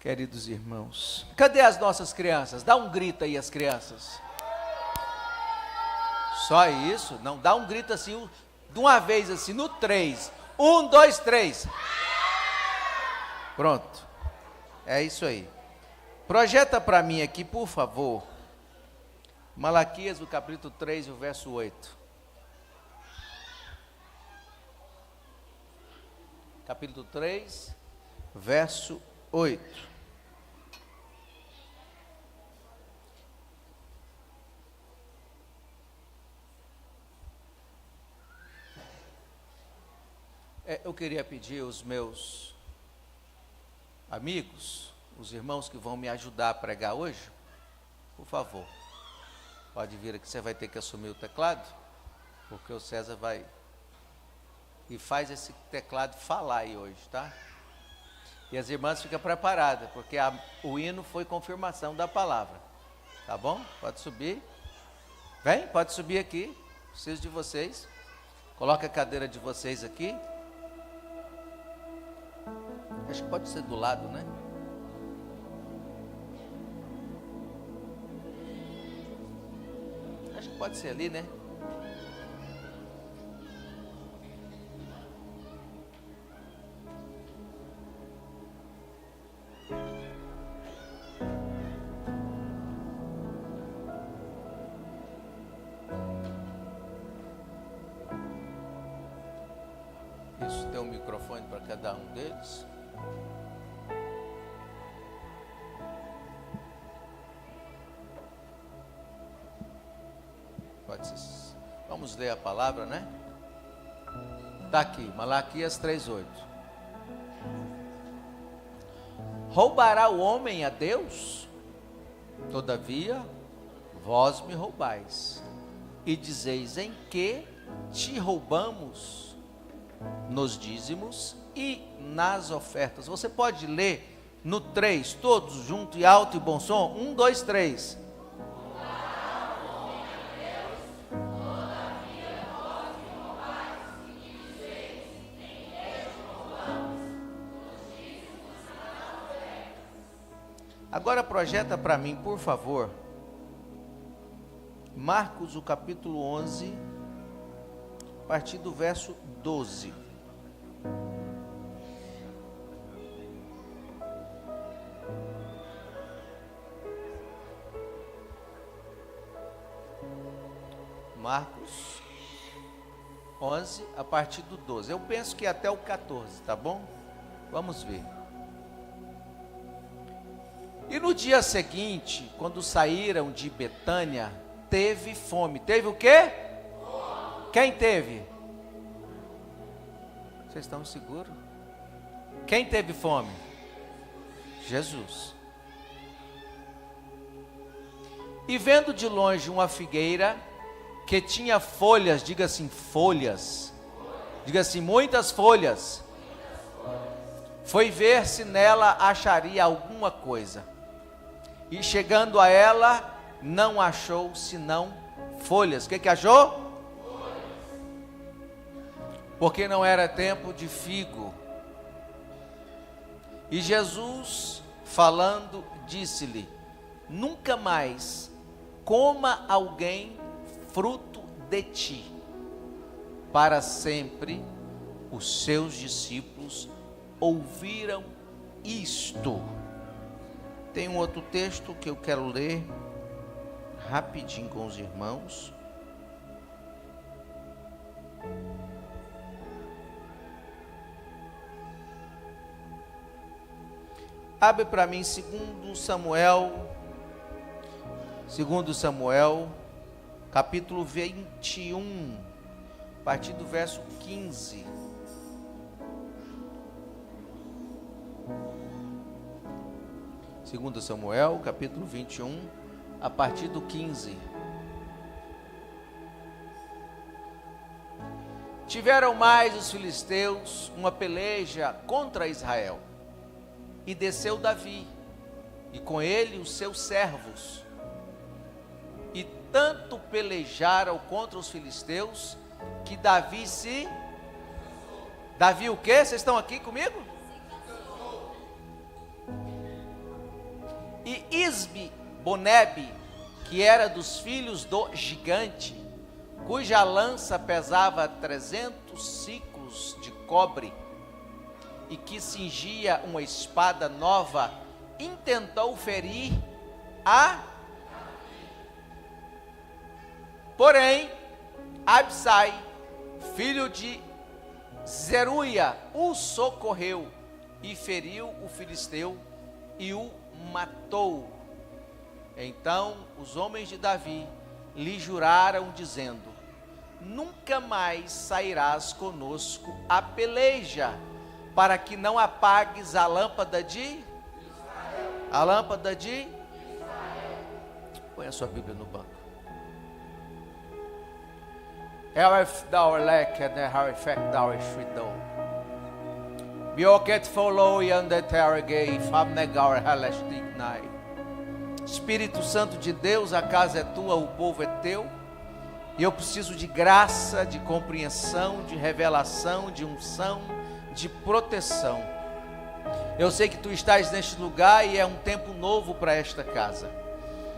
Queridos irmãos, cadê as nossas crianças? Dá um grito aí, as crianças. Só isso? Não, dá um grito assim, de uma vez assim, no 3. 1, 2, 3. Pronto. É isso aí. Projeta para mim aqui, por favor, Malaquias, o capítulo 3, o verso 8. Capítulo 3, verso 8. Eu queria pedir aos meus amigos, os irmãos que vão me ajudar a pregar hoje, por favor, pode vir aqui, você vai ter que assumir o teclado, porque o César vai e faz esse teclado falar aí hoje, tá? E as irmãs ficam preparadas, porque o hino foi confirmação da palavra, tá bom? Pode subir, vem, pode subir aqui, preciso de vocês, coloca a cadeira de vocês aqui. Acho que pode ser do lado, né? Acho que pode ser ali, né? Isso, tem um microfone para cada um deles. Vamos ler a palavra, né? Está aqui, Malaquias 3:8. Roubará o homem a Deus? Todavia, vós me roubais. E dizeis: em que te roubamos? Nos dízimos e nas ofertas. Você pode ler no 3, todos juntos e alto e bom som? 1, 2, 3. Agora projeta para mim, por favor, Marcos, o capítulo 11, a partir do verso 12. Marcos 11, a partir do 12. Eu penso que até o 14, tá bom? Vamos ver. E no dia seguinte, quando saíram de Betânia, teve fome. Teve o quê? Fome. Quem teve? Vocês estão seguros? Quem teve fome? Jesus. E vendo de longe uma figueira que tinha folhas, diga assim, folhas. Diga assim, muitas folhas. Foi ver se nela acharia alguma coisa. E chegando a ela, não achou senão folhas. O que achou? Folhas. Porque não era tempo de figo. E Jesus, falando, disse-lhe: nunca mais coma alguém fruto de ti. Para sempre os seus discípulos ouviram isto. Tem um outro texto que eu quero ler rapidinho com os irmãos. Abre para mim 2 Samuel, capítulo 21, a partir do verso 15. Segundo Samuel, capítulo 21, a partir do 15. Tiveram mais os filisteus uma peleja contra Israel. E desceu Davi, e com ele os seus servos. E tanto pelejaram contra os filisteus, que Davi se... Davi o quê? Vocês estão aqui comigo? e Isbi-Bonebe, que era dos filhos do gigante, cuja lança pesava 300 siclos de cobre, e que cingia uma espada nova, intentou ferir porém, Absai, filho de Zeruia, o socorreu e feriu o filisteu e o matou. Então os homens de Davi lhe juraram, dizendo: nunca mais sairás conosco a peleja, para que não apagues a lâmpada de Israel. A lâmpada de Israel. Põe a sua Bíblia no banco. Espírito Santo de Deus, a casa é tua, o povo é teu, e eu preciso de graça, de compreensão, de revelação, de unção, de proteção. Eu sei que tu estás neste lugar e é um tempo novo para esta casa.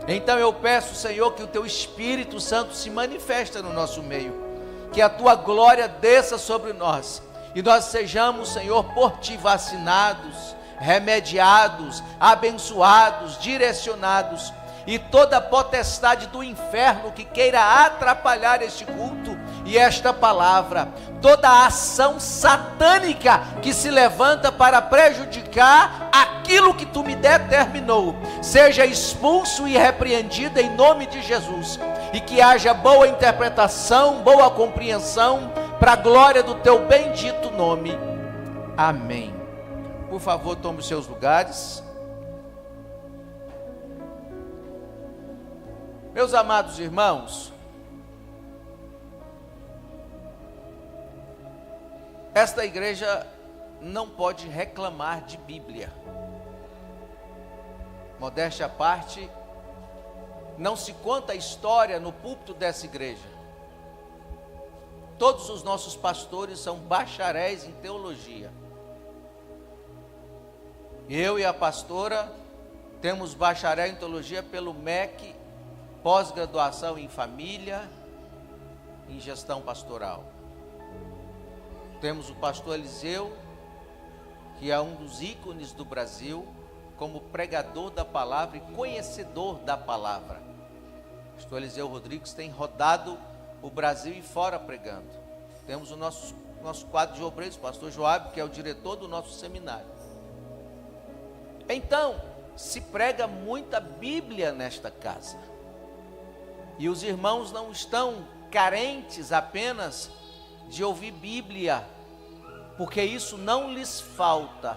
Então eu peço, Senhor, que o teu Espírito Santo se manifeste no nosso meio, que a tua glória desça sobre nós, e nós sejamos, Senhor, por ti vacinados, remediados, abençoados, direcionados, e toda potestade do inferno que queira atrapalhar este culto e esta palavra, toda ação satânica que se levanta para prejudicar aquilo que tu me determinou, seja expulso e repreendido em nome de Jesus, e que haja boa interpretação, boa compreensão, para a glória do teu bendito nome. Amém. Por favor, tome os seus lugares. Meus amados irmãos, esta igreja não pode reclamar de Bíblia. Modéstia à parte, não se conta a história no púlpito dessa igreja. Todos os nossos pastores são bacharéis em teologia. Eu e a pastora temos bacharel em teologia pelo MEC, pós-graduação em família, em gestão pastoral. Temos o pastor Eliseu, que é um dos ícones do Brasil, como pregador da palavra e conhecedor da palavra. O pastor Eliseu Rodrigues tem rodado o Brasil e fora pregando. Temos o nosso quadro de obreiros, o pastor Joab, que é o diretor do nosso seminário. Então, se prega muita Bíblia nesta casa. E os irmãos não estão carentes apenas de ouvir Bíblia, porque isso não lhes falta.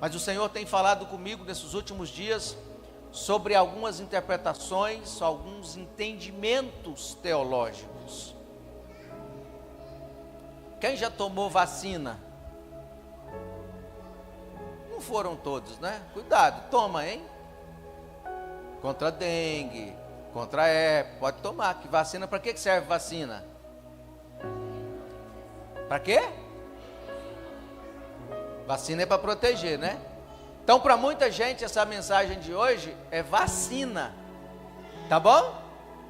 Mas o Senhor tem falado comigo nesses últimos dias sobre algumas interpretações, alguns entendimentos teológicos. Quem já tomou vacina? Não foram todos, né? Cuidado, toma, hein? Contra a dengue, contra a herpes, pode tomar. Que vacina, para que serve vacina? Para quê? Vacina é para proteger, né? Então, para muita gente, essa mensagem de hoje é vacina. Tá bom?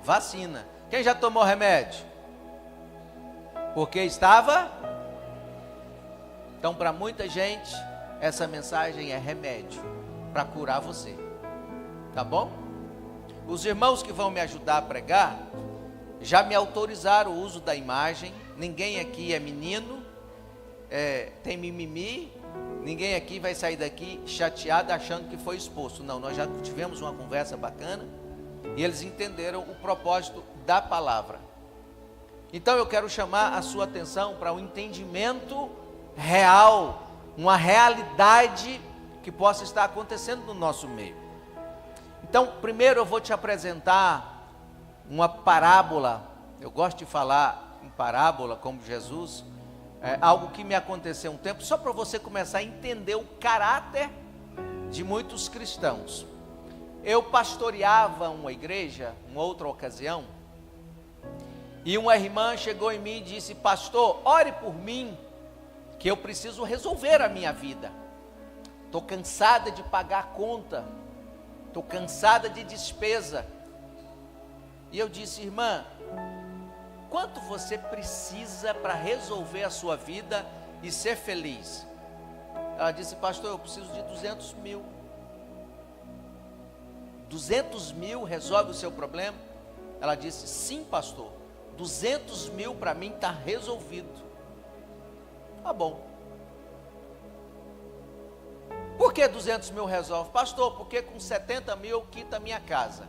Vacina. Quem já tomou remédio? Porque estava? Então, para muita gente, essa mensagem é remédio para curar você. Tá bom? Os irmãos que vão me ajudar a pregar já me autorizaram o uso da imagem. Ninguém aqui é menino, tem mimimi. Ninguém aqui vai sair daqui chateado achando que foi exposto. Não, nós já tivemos uma conversa bacana e eles entenderam o propósito da palavra. Então eu quero chamar a sua atenção para um entendimento real, uma realidade que possa estar acontecendo no nosso meio. Então, primeiro eu vou te apresentar uma parábola. Eu gosto de falar em parábola como Jesus. Algo que me aconteceu um tempo, só para você começar a entender o caráter de muitos cristãos. Eu pastoreava uma igreja, uma outra ocasião, e uma irmã chegou em mim e disse: pastor, ore por mim, que eu preciso resolver a minha vida. Estou cansada de pagar a conta, estou cansada de despesa. E eu disse: irmã, quanto você precisa para resolver a sua vida e ser feliz? Ela disse: pastor, eu preciso de 200 mil. 200 mil resolve o seu problema? Ela disse: sim, pastor, 200 mil para mim está resolvido. Tá bom. Por que 200 mil resolve? Pastor, porque com 70 mil eu quito a minha casa.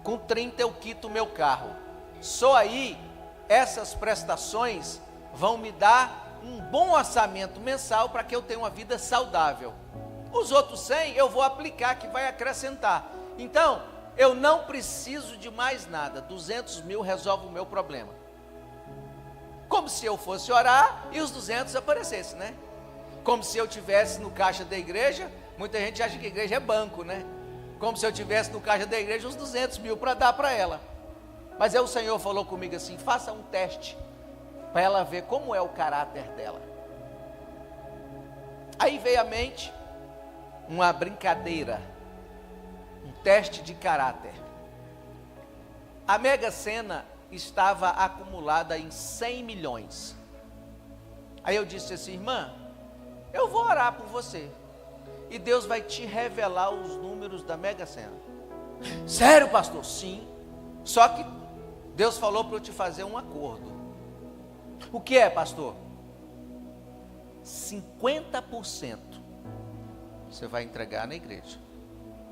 Com 30 eu quito o meu carro. Só aí, essas prestações vão me dar um bom orçamento mensal para que eu tenha uma vida saudável. Os outros 100 eu vou aplicar, que vai acrescentar. Então, eu não preciso de mais nada. 200 mil resolve o meu problema. Como se eu fosse orar e os 200 aparecessem, né? Como se eu tivesse no caixa da igreja. Muita gente acha que a igreja é banco, né? Como se eu tivesse no caixa da igreja uns 200 mil para dar para ela. Mas aí o Senhor falou comigo assim: faça um teste para ela ver como é o caráter dela. Aí veio à mente uma brincadeira, um teste de caráter. A Mega Sena estava acumulada em 100 milhões. Aí eu disse assim: irmã, eu vou orar por você e Deus vai te revelar os números da Mega Sena. Sério, pastor? Sim. Só que Deus falou para eu te fazer um acordo. O que é, pastor? 50% você vai entregar na igreja.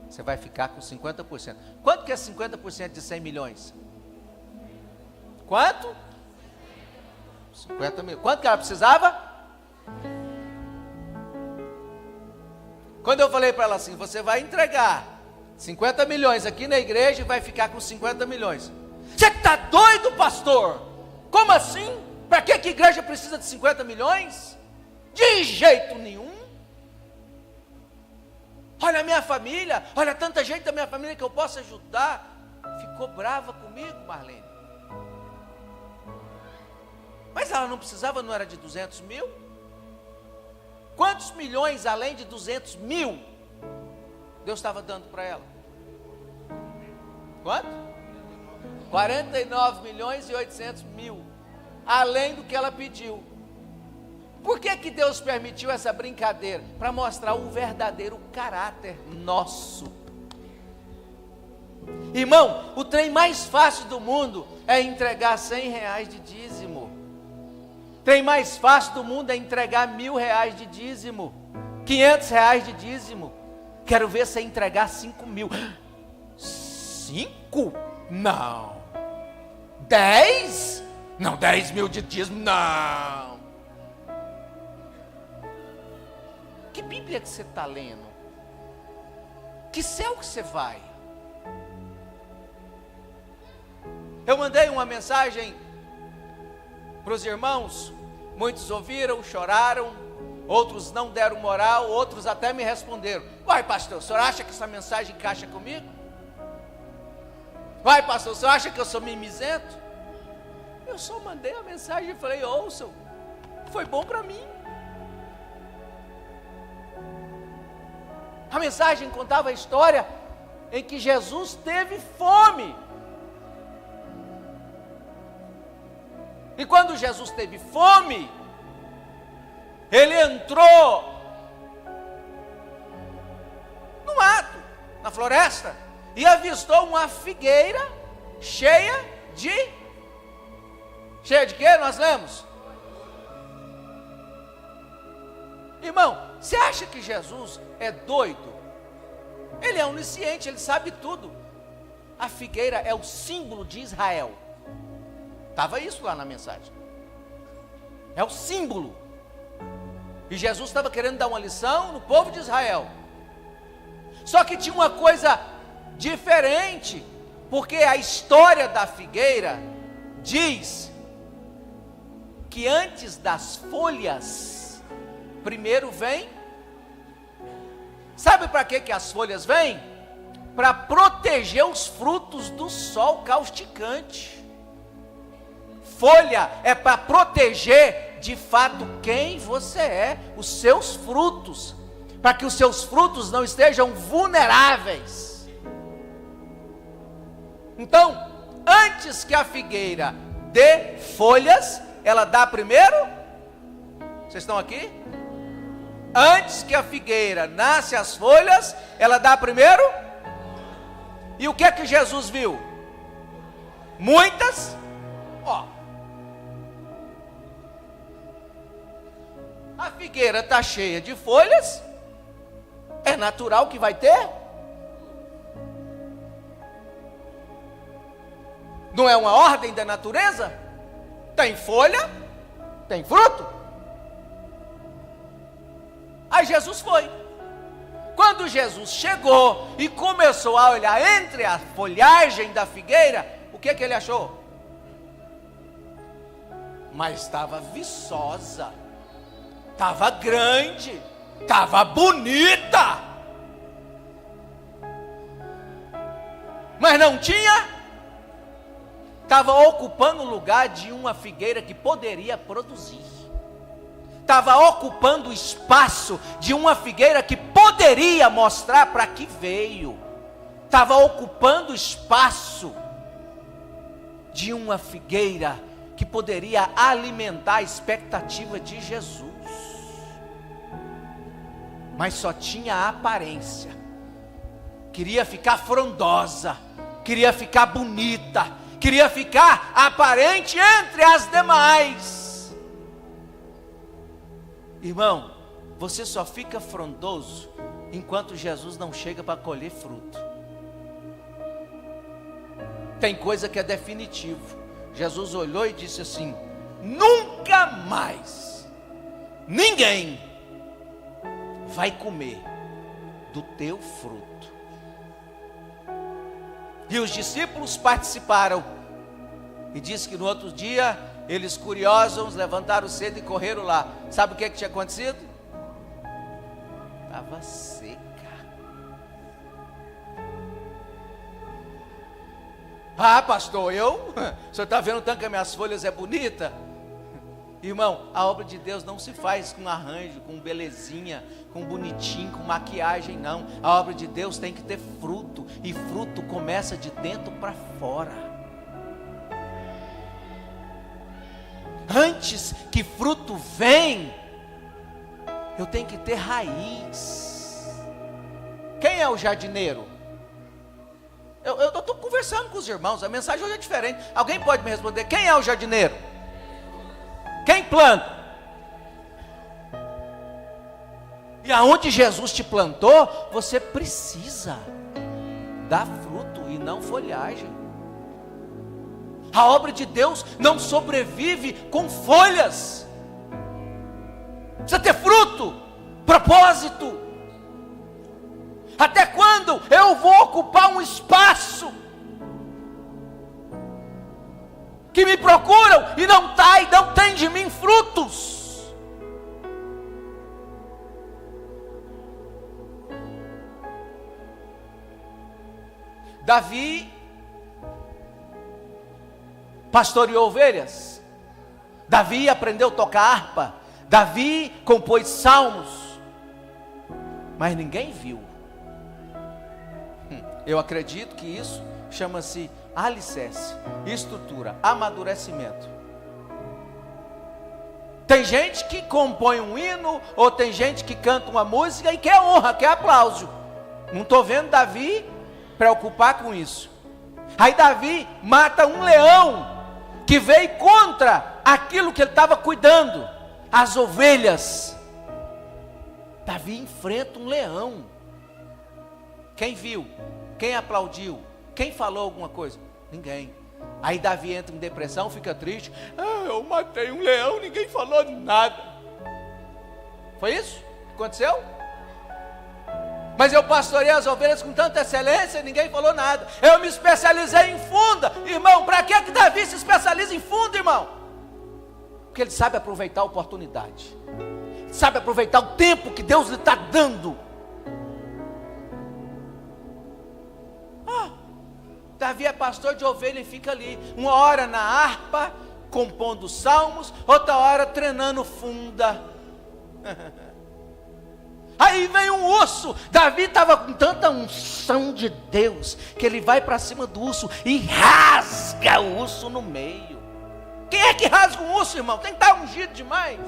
Você vai ficar com 50%. Quanto que é 50% de 100 milhões? Quanto? 50 mil. Quanto que ela precisava? Quando eu falei para ela assim: você vai entregar 50 milhões aqui na igreja e vai ficar com 50 milhões. Você está doido, pastor? Como assim? Para que a igreja precisa de 50 milhões? De jeito nenhum. Olha a minha família, olha tanta gente da minha família que eu posso ajudar. Ficou brava comigo, Marlene. Mas ela não precisava, não era de 200 mil? Quantos milhões além de 200 mil Deus estava dando para ela? Quanto? 49 milhões e 800 mil, além do que ela pediu. Por que que Deus permitiu essa brincadeira? Para mostrar o verdadeiro caráter nosso. Irmão, o trem mais fácil do mundo é entregar 100 reais de dízimo. O trem mais fácil do mundo é entregar 1.000 reais de dízimo, 500 reais de dízimo. Quero ver você entregar 5 mil. 5? Não. 10? Não, 10 mil de dízimo, não. Que Bíblia que você está lendo? Que céu que você vai? Eu mandei uma mensagem para os irmãos, muitos ouviram, choraram, outros não deram moral, outros até me responderam: vai, pastor, o senhor acha que essa mensagem encaixa comigo? Vai, pastor, o senhor acha que eu sou mimizento? Eu só mandei a mensagem e falei: ouçam, foi bom para mim. A mensagem contava a história em que Jesus teve fome. E quando Jesus teve fome, ele entrou no mato, na floresta, e avistou uma figueira cheia de quê? Nós lemos. Irmão, você acha que Jesus é doido? Ele é onisciente, ele sabe tudo. A figueira é o símbolo de Israel. Estava isso lá na mensagem. É o símbolo. E Jesus estava querendo dar uma lição no povo de Israel. Só que tinha uma coisa diferente, porque a história da figueira diz que antes das folhas, primeiro vem. Sabe para que as folhas vêm? Para proteger os frutos do sol causticante. Folha é para proteger de fato quem você é, os seus frutos. para que os seus frutos não estejam vulneráveis. Então, antes que a figueira dê folhas, ela dá primeiro? Vocês estão aqui? Antes que a figueira nasce as folhas, ela dá primeiro? E o que é que Jesus viu? Muitas, a figueira está cheia de folhas, é natural que vai ter? Não é uma ordem da natureza? Tem folha, tem fruto. Aí Jesus foi. Quando Jesus chegou e começou a olhar entre a folhagem da figueira, o que ele achou? Mas estava viçosa, estava grande, estava bonita, mas não tinha, estava ocupando o lugar de uma figueira que poderia produzir, estava ocupando o espaço de uma figueira que poderia mostrar para que veio, estava ocupando o espaço de uma figueira que poderia alimentar a expectativa de Jesus, mas só tinha a aparência, queria ficar frondosa, queria ficar bonita, queria ficar aparente entre as demais. Irmão, você só fica frondoso enquanto Jesus não chega para colher fruto. Tem coisa que é definitivo. Jesus olhou e disse assim: nunca mais ninguém vai comer do teu fruto. E os discípulos participaram. E diz que no outro dia, eles curiosos, levantaram cedo e correram lá. Sabe o que tinha acontecido? Estava seca. Ah, pastor, o senhor está vendo tanto que as minhas folhas é bonita? Irmão, a obra de Deus não se faz com arranjo, com belezinha, com bonitinho, com maquiagem, não. A obra de Deus tem que ter fruto, e fruto começa de dentro para fora. Antes que fruto vem, eu tenho que ter raiz. Quem é o jardineiro? Eu estou conversando com os irmãos, a mensagem hoje é diferente. Alguém pode me responder, quem é o jardineiro? Quem planta? E aonde Jesus te plantou, você precisa dar fruto e não folhagem. A obra de Deus não sobrevive com folhas. Precisa ter fruto, propósito. Até quando eu vou ocupar um espaço que me procuram e não tem de mim frutos? Davi pastoreou ovelhas, Davi aprendeu a tocar harpa, Davi compôs salmos, mas ninguém viu. Eu acredito que isso chama-se alicerce, estrutura, amadurecimento. Tem gente que compõe um hino, ou tem gente que canta uma música e quer honra, quer aplauso. Não estou vendo Davi preocupar com isso. Aí Davi mata um leão que veio contra aquilo que ele estava cuidando, as ovelhas. Davi enfrenta um leão. Quem viu? Quem aplaudiu? Quem falou alguma coisa? Ninguém. Aí Davi entra em depressão, fica triste. Eu matei um leão, ninguém falou nada. Foi isso que aconteceu? Mas eu pastorei as ovelhas com tanta excelência, ninguém falou nada. Eu me especializei em funda. Irmão, para que Davi se especializa em funda, irmão? Porque ele sabe aproveitar a oportunidade, sabe aproveitar o tempo que Deus lhe está dando. Davi é pastor de ovelha e fica ali, uma hora na harpa, compondo salmos, outra hora treinando funda. Aí vem um urso. Davi estava com tanta unção de Deus que ele vai para cima do urso e rasga o urso no meio. Quem é que rasga um urso, irmão? Tem que estar ungido demais.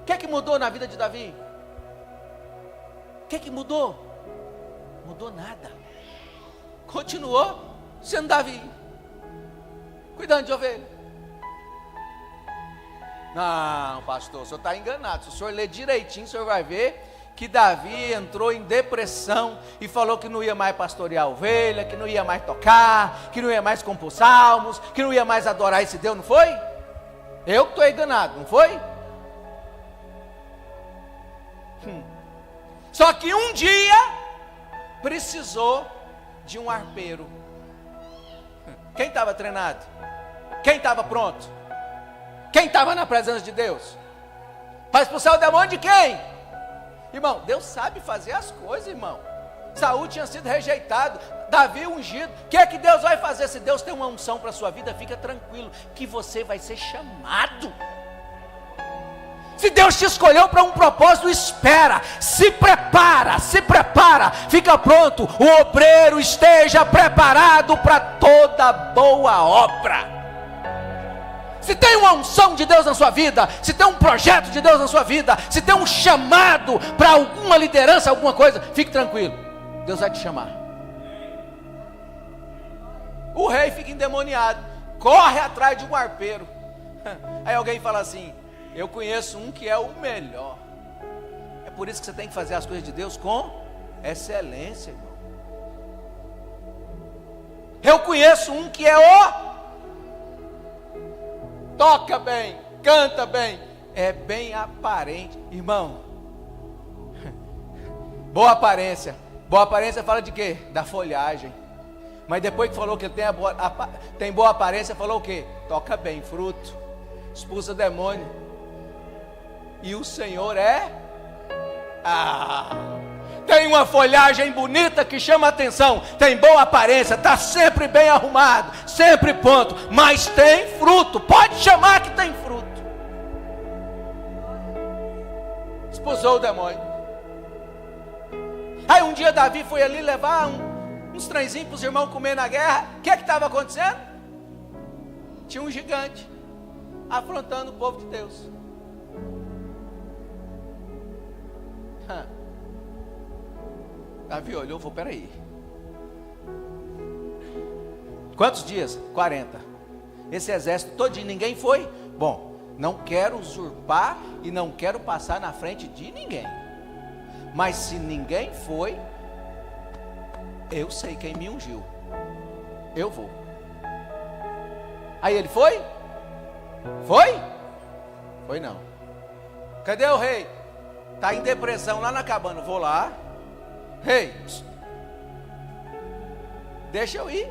O que é que mudou na vida de Davi? O que é que mudou? Mudou nada. Continuou sendo Davi, cuidando de ovelha. Não, pastor, o senhor está enganado. Se o senhor ler direitinho, o senhor vai ver que Davi entrou em depressão e falou que não ia mais pastorear a ovelha, que não ia mais tocar, que não ia mais compor salmos, que não ia mais adorar esse Deus, não foi? Eu que estou enganado, não foi? Só que um dia precisou de um arpeiro. Quem estava treinado? Quem estava pronto? Quem estava na presença de Deus? Para expulsar o demônio de quem? Irmão, Deus sabe fazer as coisas, irmão. Saul tinha sido rejeitado, Davi ungido. O que é que Deus vai fazer? Se Deus tem uma unção para a sua vida, fica tranquilo, que você vai ser chamado. Se Deus te escolheu para um propósito, espera, se prepara, fica pronto. O obreiro esteja preparado para toda boa obra. Se tem uma unção de Deus na sua vida, se tem um projeto de Deus na sua vida, se tem um chamado para alguma liderança, alguma coisa, fique tranquilo, Deus vai te chamar. O rei fica endemoniado, corre atrás de um arpeiro. Aí alguém fala assim: eu conheço um que é o melhor. É por isso que você tem que fazer as coisas de Deus com excelência, irmão. Eu conheço um que é o... toca bem, canta bem, é bem aparente, irmão. Boa aparência fala de quê? Da folhagem. Mas depois que falou que ele tem boa aparência, falou o quê? Toca bem, fruto, expulsa demônio. E o Senhor tem uma folhagem bonita que chama a atenção, tem boa aparência, está sempre bem arrumado, sempre pronto, mas tem fruto, pode chamar que tem fruto. Expulsou o demônio. Aí um dia Davi foi ali levar uns trenzinhos para os irmãos comer na guerra. O que estava acontecendo? Tinha um gigante afrontando o povo de Deus. Davi olhou e falou: peraí, quantos dias? 40. Esse exército todinho, ninguém foi? Bom, não quero usurpar e não quero passar na frente de ninguém, mas se ninguém foi, eu sei quem me ungiu, eu vou. Aí ele foi? Foi não. Cadê o rei? Está em depressão lá na cabana. Vou lá. Rei, deixa eu ir.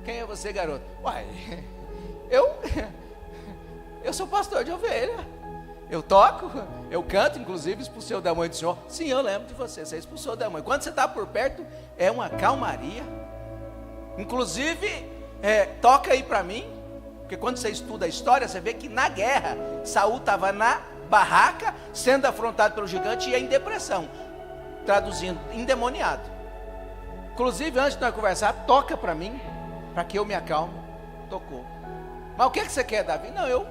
Quem é você, garoto? Uai, eu sou pastor de ovelha. Eu toco, eu canto, inclusive expulsei o demônio do senhor. Sim, eu lembro de você, você expulsou o demônio. Quando você está por perto, é uma calmaria. Inclusive, toca aí para mim, porque quando você estuda a história, você vê que na guerra, Saul estava na barraca, sendo afrontado pelo gigante e em depressão. Traduzindo, endemoniado. Inclusive, antes de nós conversar, toca para mim, para que eu me acalme. Tocou. Mas o que você quer, Davi? Não, eu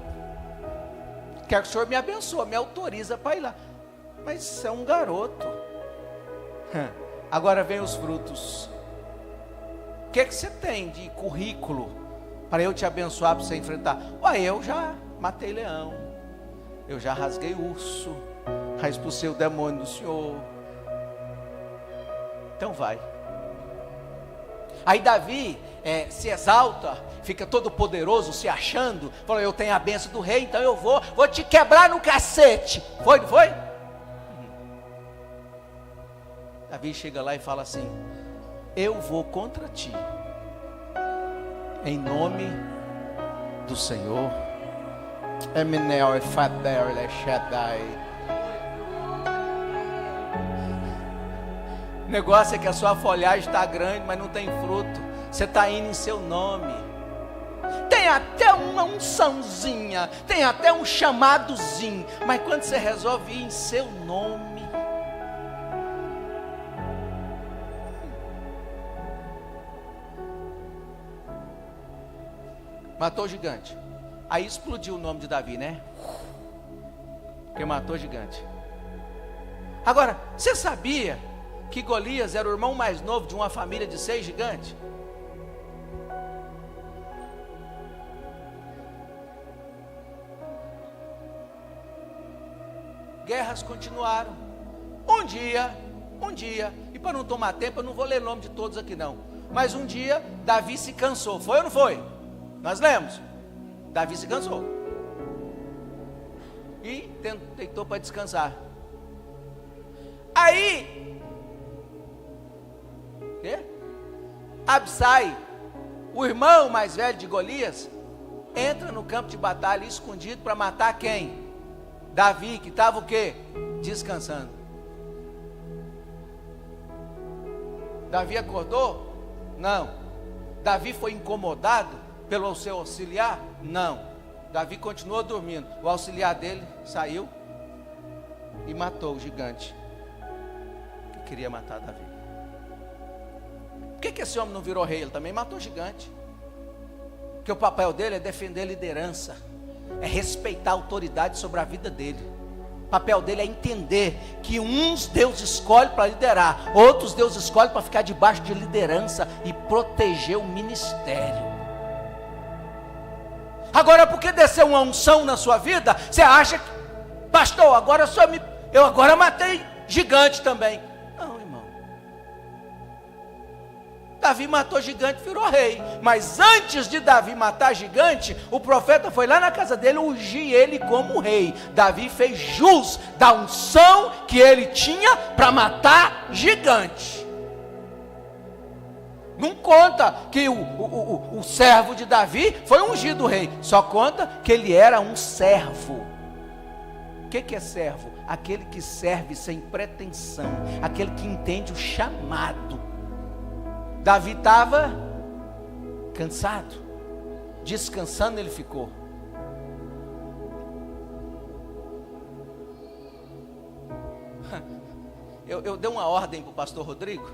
quero que o senhor me abençoe, me autoriza para ir lá. Mas você é um garoto. Agora vem os frutos. O que você tem de currículo para eu te abençoar, para você enfrentar? Ué, eu já matei leão, eu já rasguei urso, já expulsei o demônio do senhor. Então vai. Aí Davi se exalta, fica todo poderoso, se achando, fala: eu tenho a bênção do rei, então eu vou te quebrar no cacete. Foi, não foi? Davi chega lá e fala assim: eu vou contra ti, em nome do Senhor. Eminel e Fader Shaddai. O negócio é que a sua folhagem está grande, mas não tem fruto. Você está indo em seu nome. Tem até uma unçãozinha, tem até um chamadozinho, mas quando você resolve ir em seu nome, Matou o gigante. Aí explodiu o nome de Davi, né? Porque matou o gigante. Agora, você sabia que Golias era o irmão mais novo de uma família de 6 gigantes? Guerras continuaram. Um dia, e para não tomar tempo, eu não vou ler o nome de todos aqui não, mas um dia, Davi se cansou, foi ou não foi? Nós lemos, Davi se cansou, e deitou para descansar. Aí, Absai, o irmão mais velho de Golias, entra no campo de batalha escondido para matar quem? Davi, que estava o quê? Descansando. Davi acordou? Não. Davi foi incomodado pelo seu auxiliar? Não. Davi continuou dormindo. O auxiliar dele saiu e matou o gigante que queria matar Davi. Por que esse homem não virou rei? Ele também matou o gigante. Porque o papel dele é defender a liderança, é respeitar a autoridade sobre a vida dele. O papel dele é entender que uns Deus escolhe para liderar, outros Deus escolhe para ficar debaixo de liderança e proteger o ministério. Agora, porque desceu uma unção na sua vida, você acha que, pastor, eu agora matei gigante também. Não, irmão. Davi matou gigante, virou rei. Mas antes de Davi matar gigante, o profeta foi lá na casa dele ungir ele como rei. Davi fez jus da unção que ele tinha para matar gigante. Não conta que o servo de Davi foi ungido rei. Só conta que ele era um servo. O que é servo? Aquele que serve sem pretensão, aquele que entende o chamado. Davi estava cansado, descansando ele ficou. Eu dei uma ordem para o pastor Rodrigo,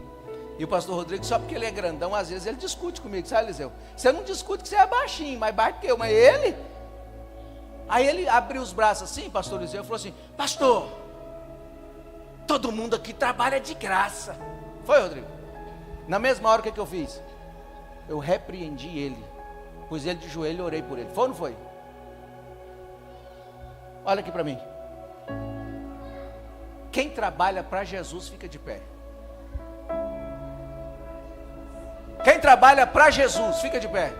e o pastor Rodrigo, só porque ele é grandão, às vezes ele discute comigo, sabe, Eliseu? Você não discute que você é baixinho, mais baixo que eu, mas ele... Aí ele abriu os braços assim, pastor Eliseu, e falou assim: pastor, todo mundo aqui trabalha de graça. Foi, Rodrigo? Na mesma hora, o que eu fiz? Eu repreendi ele, pus ele de joelho e orei por ele. Foi ou não foi? Olha aqui para mim. Quem trabalha para Jesus fica de pé. Quem trabalha para Jesus fica de pé.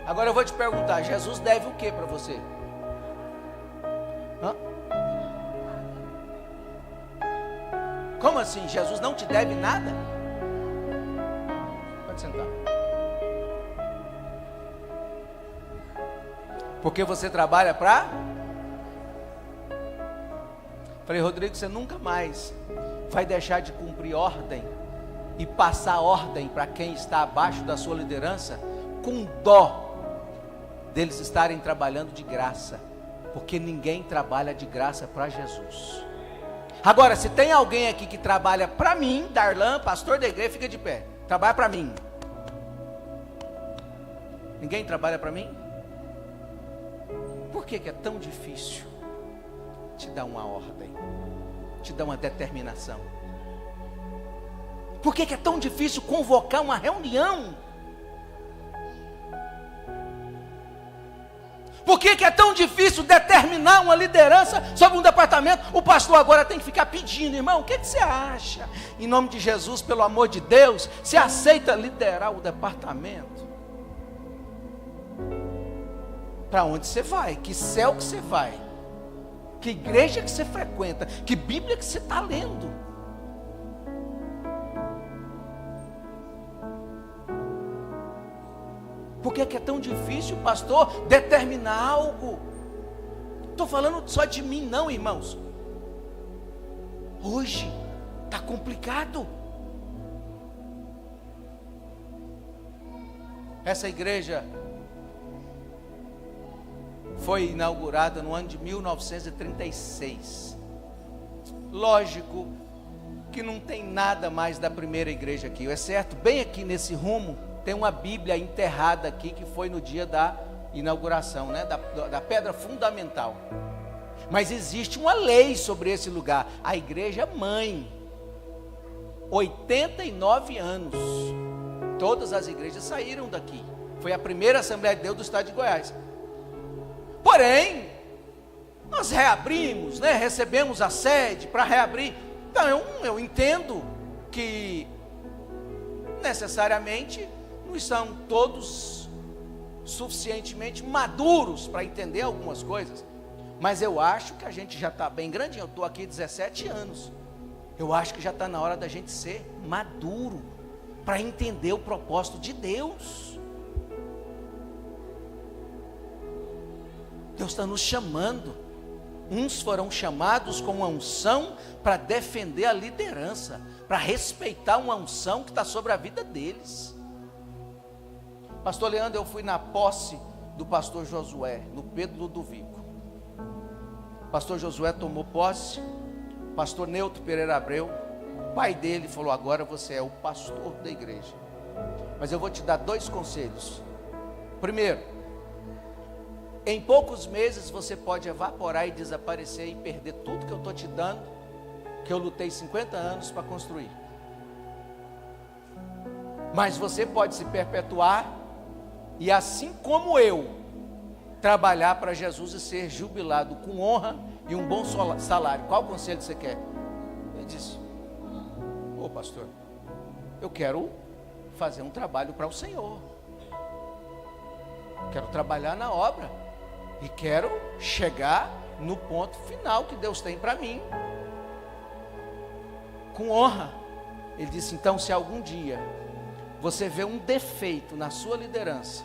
Agora eu vou te perguntar, Jesus deve o que para você? Hã? Como assim? Jesus não te deve nada? Pode sentar. Porque você trabalha para... Falei, Rodrigo, você nunca mais vai deixar de cumprir ordem e passar ordem para quem está abaixo da sua liderança, com dó deles estarem trabalhando de graça, porque ninguém trabalha de graça para Jesus. Agora, se tem alguém aqui que trabalha para mim, Darlan, pastor da igreja, fica de pé. Trabalha para mim. Ninguém trabalha para mim? Por que é tão difícil te dar uma ordem, te dar uma determinação? Por que é tão difícil convocar uma reunião? Por que é tão difícil determinar uma liderança sobre um departamento? O pastor agora tem que ficar pedindo, irmão, o que você acha? Em nome de Jesus, pelo amor de Deus, você aceita liderar o departamento? Para onde você vai? Que céu que você vai? Que igreja que você frequenta? Que Bíblia que você está lendo? Por que é tão difícil, pastor, determinar algo? Estou falando só de mim não, irmãos. Hoje está complicado. Essa igreja foi inaugurada no ano de 1936. Lógico que não tem nada mais da primeira igreja aqui, é certo? Bem aqui nesse rumo, tem uma Bíblia enterrada aqui, que foi no dia da inauguração, né? da pedra fundamental. Mas existe uma lei sobre esse lugar, a igreja mãe, 89 anos, todas as igrejas saíram daqui, foi a primeira Assembleia de Deus do estado de Goiás. Porém, nós reabrimos, né? Recebemos a sede para reabrir. Então eu entendo que necessariamente não estão todos suficientemente maduros para entender algumas coisas, mas eu acho que a gente já está bem grandinho. Eu estou aqui 17 anos, eu acho que já está na hora da gente ser maduro para entender o propósito de Deus. Deus está nos chamando. Uns foram chamados com uma unção para defender a liderança, para respeitar uma unção que está sobre a vida deles. Pastor Leandro, eu fui na posse do pastor Josué, no Pedro Ludovico. Pastor Josué tomou posse, pastor Neutro Pereira Abreu, o pai dele falou: agora você é o pastor da igreja. Mas eu vou te dar 2 conselhos. Primeiro, em poucos meses você pode evaporar e desaparecer e perder tudo que eu estou te dando, que eu lutei 50 anos para construir. Mas você pode se perpetuar e, assim como eu, trabalhar para Jesus e ser jubilado com honra e um bom salário. Qual conselho você quer? Ele disse: ô pastor, eu quero fazer um trabalho para o Senhor, quero trabalhar na obra e quero chegar no ponto final que Deus tem para mim, com honra. Ele disse: então, se algum dia você vê um defeito na sua liderança,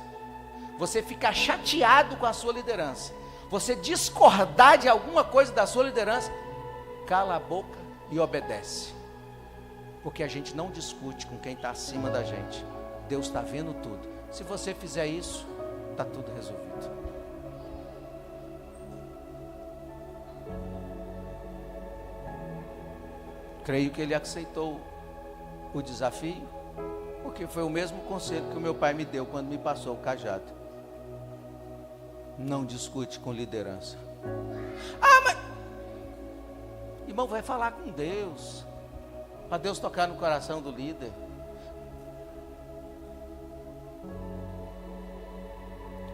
você ficar chateado com a sua liderança, você discordar de alguma coisa da sua liderança, cala a boca e obedece, porque a gente não discute com quem está acima da gente. Deus está vendo tudo. Se você fizer isso, está tudo resolvido. Creio que ele aceitou o desafio, porque foi o mesmo conselho que o meu pai me deu quando me passou o cajado. Não discute com liderança. Ah, mas irmão, vai falar com Deus, para Deus tocar no coração do líder.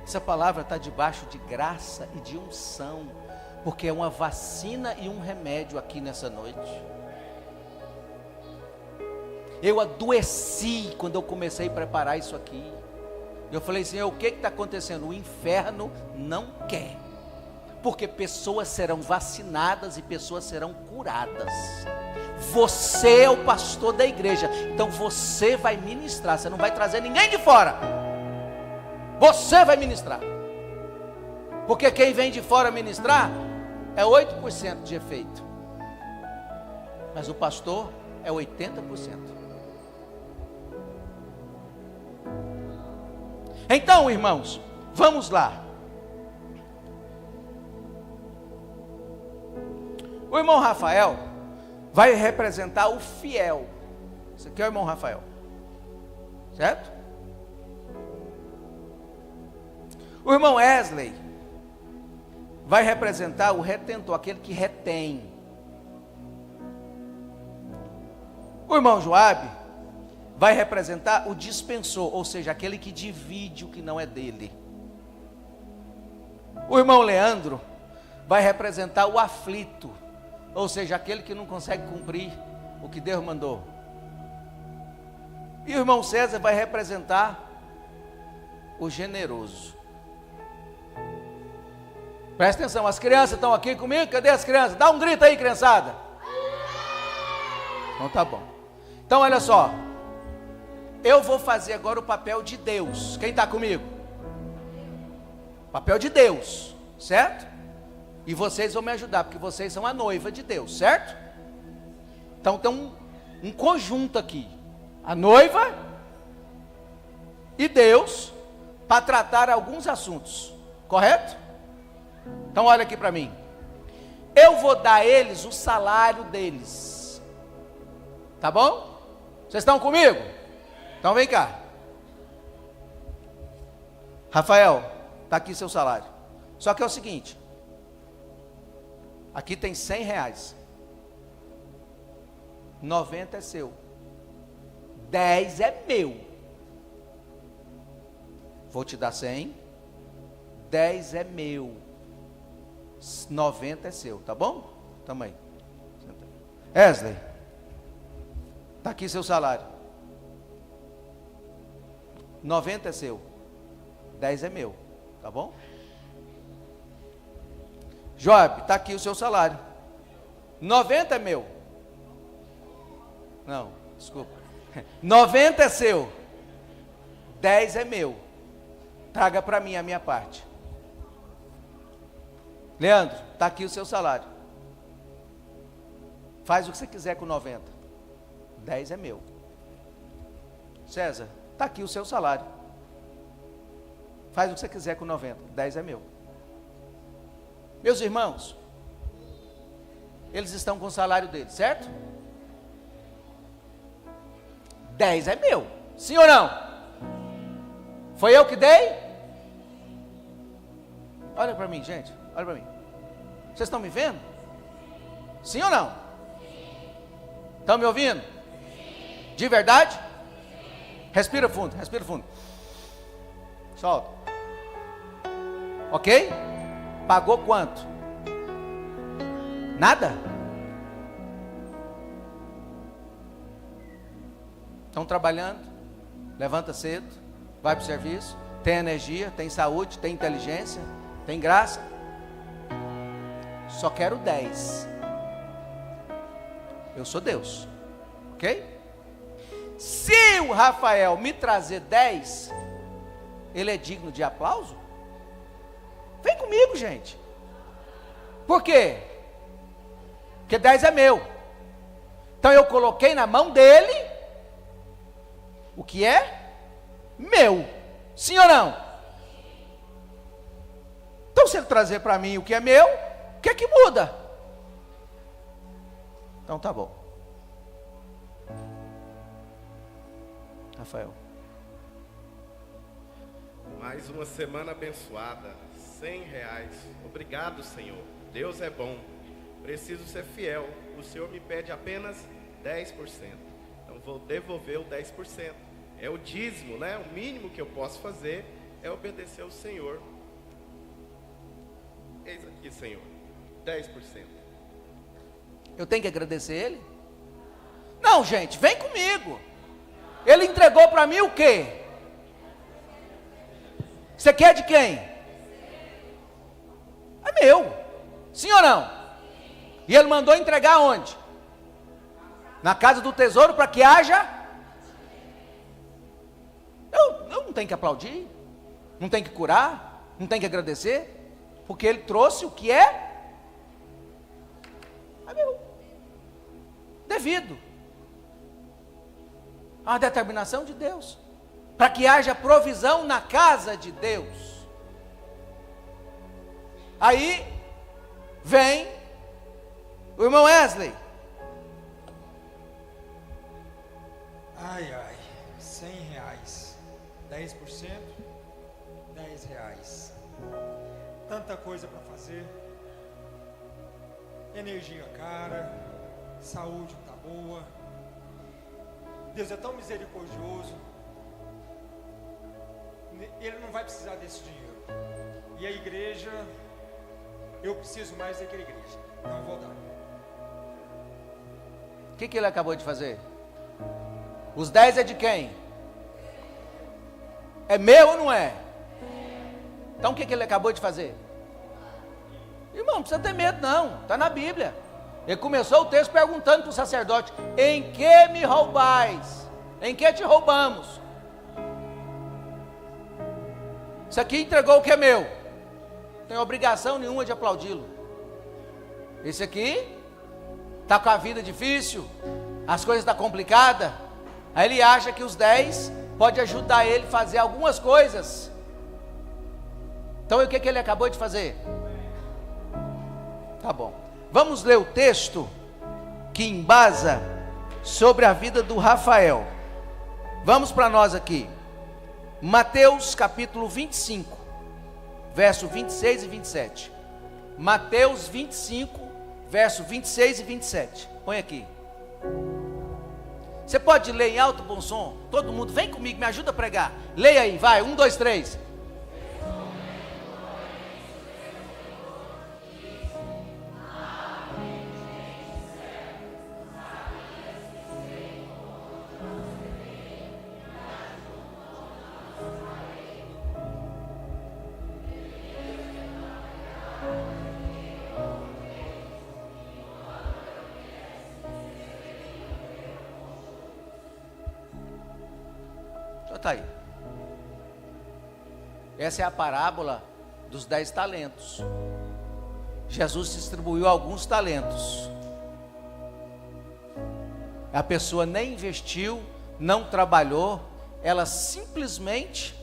Essa palavra está debaixo de graça e de unção, porque é uma vacina e um remédio aqui nessa noite. Eu adoeci quando eu comecei a preparar isso aqui. Eu falei: Senhor, o que está acontecendo? O inferno não quer, porque pessoas serão vacinadas e pessoas serão curadas. Você é o pastor da igreja, então você vai ministrar, você não vai trazer ninguém de fora, você vai ministrar, porque quem vem de fora ministrar é 8% de efeito, mas o pastor é 80%. Então, irmãos, vamos lá. O irmão Rafael vai representar o fiel. Esse aqui é o irmão Rafael, certo? O irmão Wesley vai representar o retentor, aquele que retém. O irmão Joabe vai representar o dispensor, ou seja, aquele que divide o que não é dele. O irmão Leandro vai representar o aflito, ou seja, aquele que não consegue cumprir o que Deus mandou. E o irmão César vai representar o generoso. Presta atenção, as crianças estão aqui comigo? Cadê as crianças? Dá um grito aí, criançada. Então tá bom. Então olha só, eu vou fazer agora o papel de Deus. Quem está comigo? Papel de Deus, certo? E vocês vão me ajudar, porque vocês são a noiva de Deus, certo? Então tem um conjunto aqui, a noiva e Deus, para tratar alguns assuntos, correto? Então olha aqui para mim. Eu vou dar a eles o salário deles. Tá bom? Vocês estão comigo? Então vem cá. Rafael, está aqui seu salário. Só que é o seguinte. Aqui tem R$100. 90 é seu. 10 é meu. Vou te dar 100. 10 é meu. 90 é seu, tá bom? Tamo aí. Wesley, está aqui seu salário. 90 é seu. 10 é meu, tá bom? Job, está aqui o seu salário. 90 é meu. Não, desculpa. 90 é seu. 10 é meu. Traga para mim a minha parte. Leandro, está aqui o seu salário. Faz o que você quiser com 90. 10 é meu. César, está aqui o seu salário. Faz o que você quiser com 90. 10 é meu. Meus irmãos, eles estão com o salário deles, certo? 10 é meu. Sim ou não? Foi eu que dei? Olha para mim, gente. Olha para mim. Vocês estão me vendo? Sim ou não? Estão me ouvindo? De verdade? Respira fundo, respira fundo. Solta. Ok? Pagou quanto? Nada? Estão trabalhando, levanta cedo, vai para o serviço, tem energia, tem saúde, tem inteligência, tem graça. Só quero 10. Eu sou Deus, ok? Se o Rafael me trazer 10, ele é digno de aplauso? Vem comigo, gente. Por quê? Porque 10 é meu. Então eu coloquei na mão dele o que é meu. Sim ou não? Então se ele trazer para mim o que é meu, o que é que muda? Então tá bom. Rafael. Mais uma semana abençoada. R$100. Obrigado, Senhor. Deus é bom. Preciso ser fiel. O Senhor me pede apenas 10%. Então vou devolver o 10%. É o dízimo, né? O mínimo que eu posso fazer é obedecer ao Senhor. Eis aqui, Senhor. 10%. Eu tenho que agradecer ele? Não, gente, vem comigo. Ele entregou para mim o quê? Você quer de quem? É meu. Sim ou não? E ele mandou entregar onde? Na casa do tesouro, para que haja. Eu não tenho que aplaudir, não tenho que curar, não tenho que agradecer, porque ele trouxe o que é meu. Devido à determinação de Deus, para que haja provisão na casa de Deus. Aí vem o irmão Wesley. Ai, ai, R$100, 10%, R$10. Tanta coisa para fazer, energia cara, saúde tá boa, Deus é tão misericordioso, Ele não vai precisar desse dinheiro, e a igreja, eu preciso mais daquela igreja, não vou dar. O que ele acabou de fazer? Os 10 é de quem? É meu ou não é? Então o que ele acabou de fazer? Irmão, não precisa ter medo não, está na Bíblia. Ele começou o texto perguntando para o sacerdote: em que me roubais? Em que te roubamos? Isso aqui entregou o que é meu. Não tem obrigação nenhuma de aplaudi-lo. Esse aqui está com a vida difícil, as coisas estão complicadas. Aí ele acha que os 10 pode ajudar ele a fazer algumas coisas. Então o que ele acabou de fazer? Tá bom. Vamos ler o texto que embasa sobre a vida do Rafael. Vamos para nós aqui. Mateus capítulo 25, verso 26 e 27. Mateus 25, verso 26 e 27. Põe aqui. Você pode ler em alto bom som? Todo mundo, vem comigo, me ajuda a pregar. Leia aí, vai, 1, 2, 3. Está aí. Essa é a parábola dos 10 talentos. Jesus distribuiu alguns talentos. A pessoa nem investiu, não trabalhou, ela simplesmente,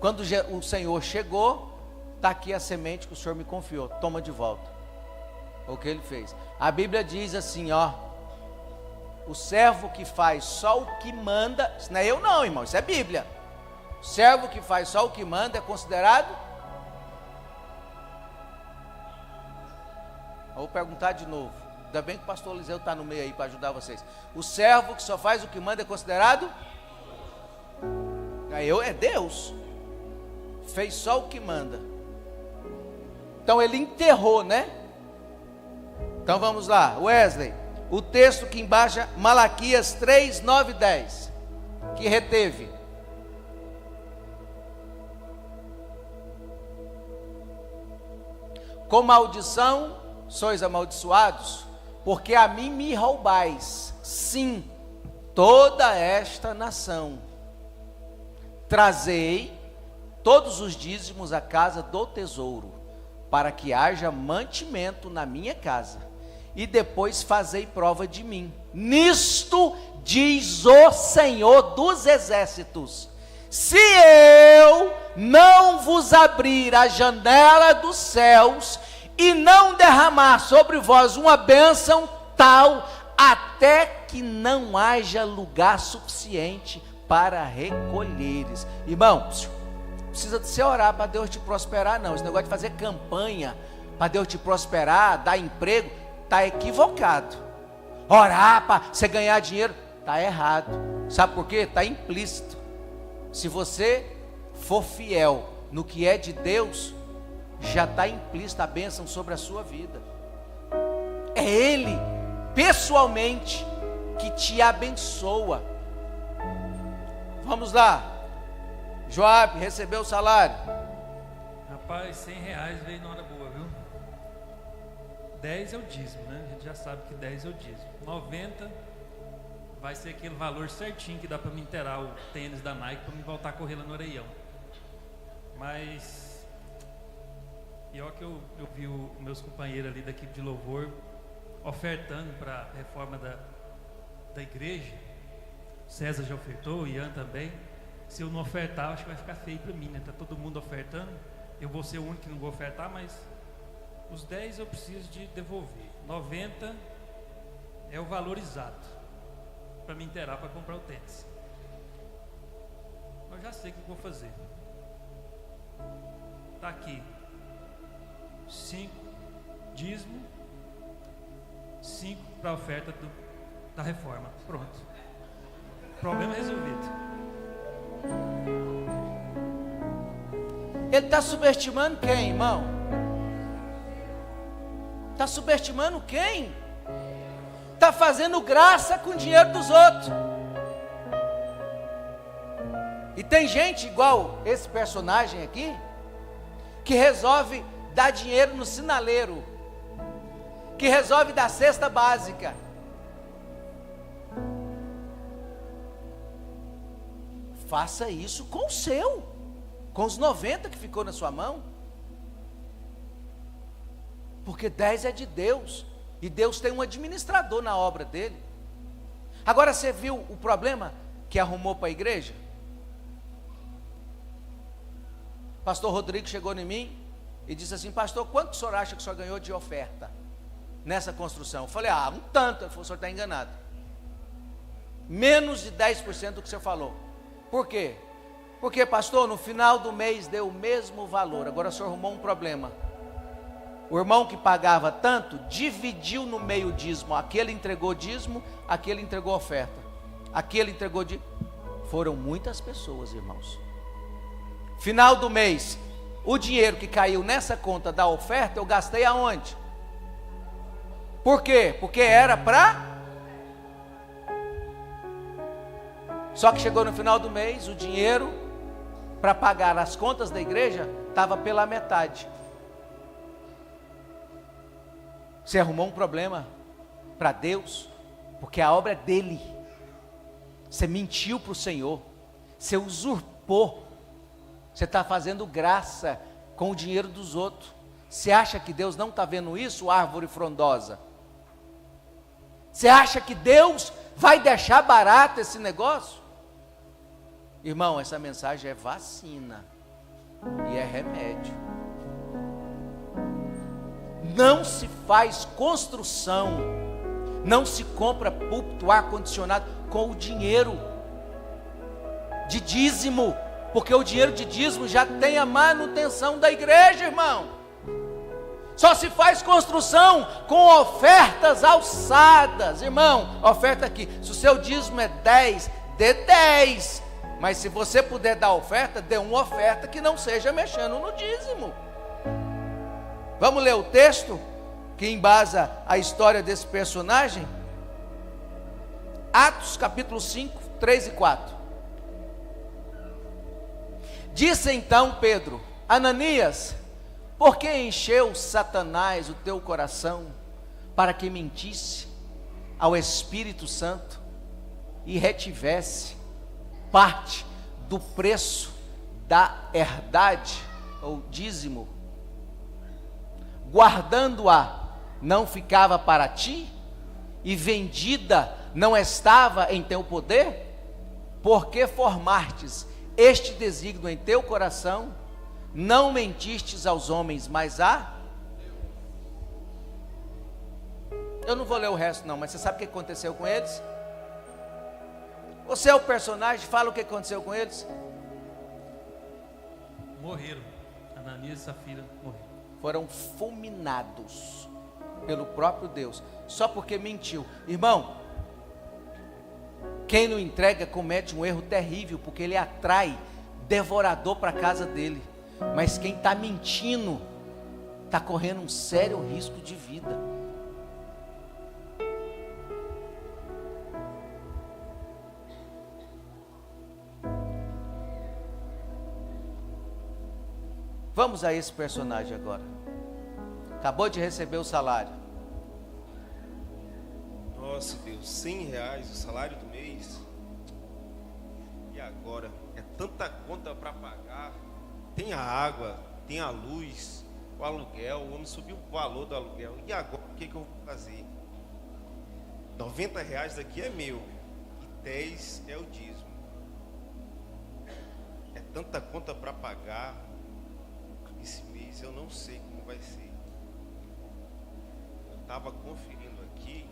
quando o Senhor chegou, está aqui a semente que o Senhor me confiou, toma de volta. O que ele fez? A Bíblia diz assim, ó: o servo que faz só o que manda, isso não é eu não, irmão, isso é Bíblia. O servo que faz só o que manda é considerado? Vou perguntar de novo. Ainda bem que o pastor Eliseu está no meio aí para ajudar vocês. O servo que só faz o que manda é considerado? É Deus. Fez só o que manda. Então ele enterrou, né? Então vamos lá, Wesley. O texto que embaixo, Malaquias 3, 9 e 10, que reteve. Com maldição sois amaldiçoados, porque a mim me roubais, sim, toda esta nação. Trazei todos os dízimos à casa do tesouro, para que haja mantimento na minha casa. E depois fazei prova de mim. Nisto diz o Senhor dos exércitos: se eu não vos abrir a janela dos céus e não derramar sobre vós uma bênção tal, até que não haja lugar suficiente para recolheres. Irmão, precisa de você orar para Deus te prosperar, não. Esse negócio de fazer campanha para Deus te prosperar, dar emprego, está equivocado. Orar para você ganhar dinheiro, está errado. Sabe por quê? Está implícito. Se você for fiel no que é de Deus, já está implícita a bênção sobre a sua vida. É Ele, pessoalmente, que te abençoa. Vamos lá. Joabe recebeu o salário. Rapaz, R$100 veio na hora boa, viu? 10 é o dízimo, né? A gente já sabe que 10 é o dízimo. 90 vai ser aquele valor certinho que dá para me inteirar o tênis da Nike para me voltar a correr lá no Areião. Mas pior que eu vi os meus companheiros ali da equipe de louvor ofertando para a reforma da igreja. César já ofertou, Ian também. Se eu não ofertar, acho que vai ficar feio para mim, né? Tá todo mundo ofertando. Eu vou ser o único que não vou ofertar, mas os 10 eu preciso de devolver. 90 é o valor exato para me inteirar para comprar o tênis. Eu já sei o que eu vou fazer. Tá aqui 5 dízimo, 5 para a oferta da reforma. Pronto. Problema resolvido. Ele está subestimando quem, irmão? Está subestimando quem? Está fazendo graça com o dinheiro dos outros. E tem gente igual esse personagem aqui, que resolve dar dinheiro no sinaleiro, que resolve dar cesta básica. Faça isso com o seu, com os 90 que ficou na sua mão, porque 10 é de Deus, e Deus tem um administrador na obra dele. Agora você viu o problema que arrumou para a igreja? Pastor Rodrigo chegou em mim e disse assim: pastor, quanto o senhor acha que o senhor ganhou de oferta nessa construção? Eu falei: um tanto. Ele falou: o senhor está enganado. Menos de 10% do que você falou. Por quê? Porque, pastor, no final do mês deu o mesmo valor. Agora o senhor arrumou um problema. O irmão que pagava tanto, dividiu no meio o dízimo. Aquele entregou dízimo, aquele entregou oferta. Aquele entregou dízimo. Foram muitas pessoas, irmãos. Final do mês, o dinheiro que caiu nessa conta da oferta, eu gastei aonde? Por quê? Porque era para... Só que chegou no final do mês, o dinheiro para pagar as contas da igreja estava pela metade. Você arrumou um problema para Deus, porque a obra é dele. Você mentiu para o Senhor, você usurpou, você está fazendo graça com o dinheiro dos outros. Você acha que Deus não está vendo isso, árvore frondosa? Você acha que Deus vai deixar barato esse negócio? Irmão, essa mensagem é vacina e é remédio. Não se faz construção, não se compra púlpito, ar-condicionado com o dinheiro de dízimo, porque o dinheiro de dízimo já tem a manutenção da igreja, irmão. Só se faz construção com ofertas alçadas, irmão. Oferta aqui, se o seu dízimo é 10, dê 10. Mas se você puder dar oferta, dê uma oferta que não seja mexendo no dízimo. Vamos ler o texto que embasa a história desse personagem? Atos capítulo 5, 3 e 4. Disse então Pedro: Ananias, por que encheu Satanás o teu coração para que mentisse ao Espírito Santo e retivesse parte do preço da herdade ou dízimo, guardando-a não ficava para ti, e vendida não estava em teu poder? Porque formastes este desígnio em teu coração, não mentistes aos homens, mas a... Eu não vou ler o resto não, mas você sabe o que aconteceu com eles? Você é o personagem, fala o que aconteceu com eles. Morreram. Ananias e Safira morreram. Foram fulminados pelo próprio Deus, só porque mentiu. Irmão, quem não entrega comete um erro terrível, porque ele atrai devorador para a casa dele. Mas quem está mentindo, está correndo um sério risco de vida. Vamos a esse personagem agora. Acabou de receber o salário. Nossa Deus, R$100 o salário do mês. E agora? É tanta conta para pagar. Tem a água, tem a luz, o aluguel. O homem subiu o valor do aluguel. E agora o que eu vou fazer? R$90 daqui é meu e 10 é o dízimo. É tanta conta para pagar. Esse mês eu não sei como vai ser. Eu estava conferindo aqui.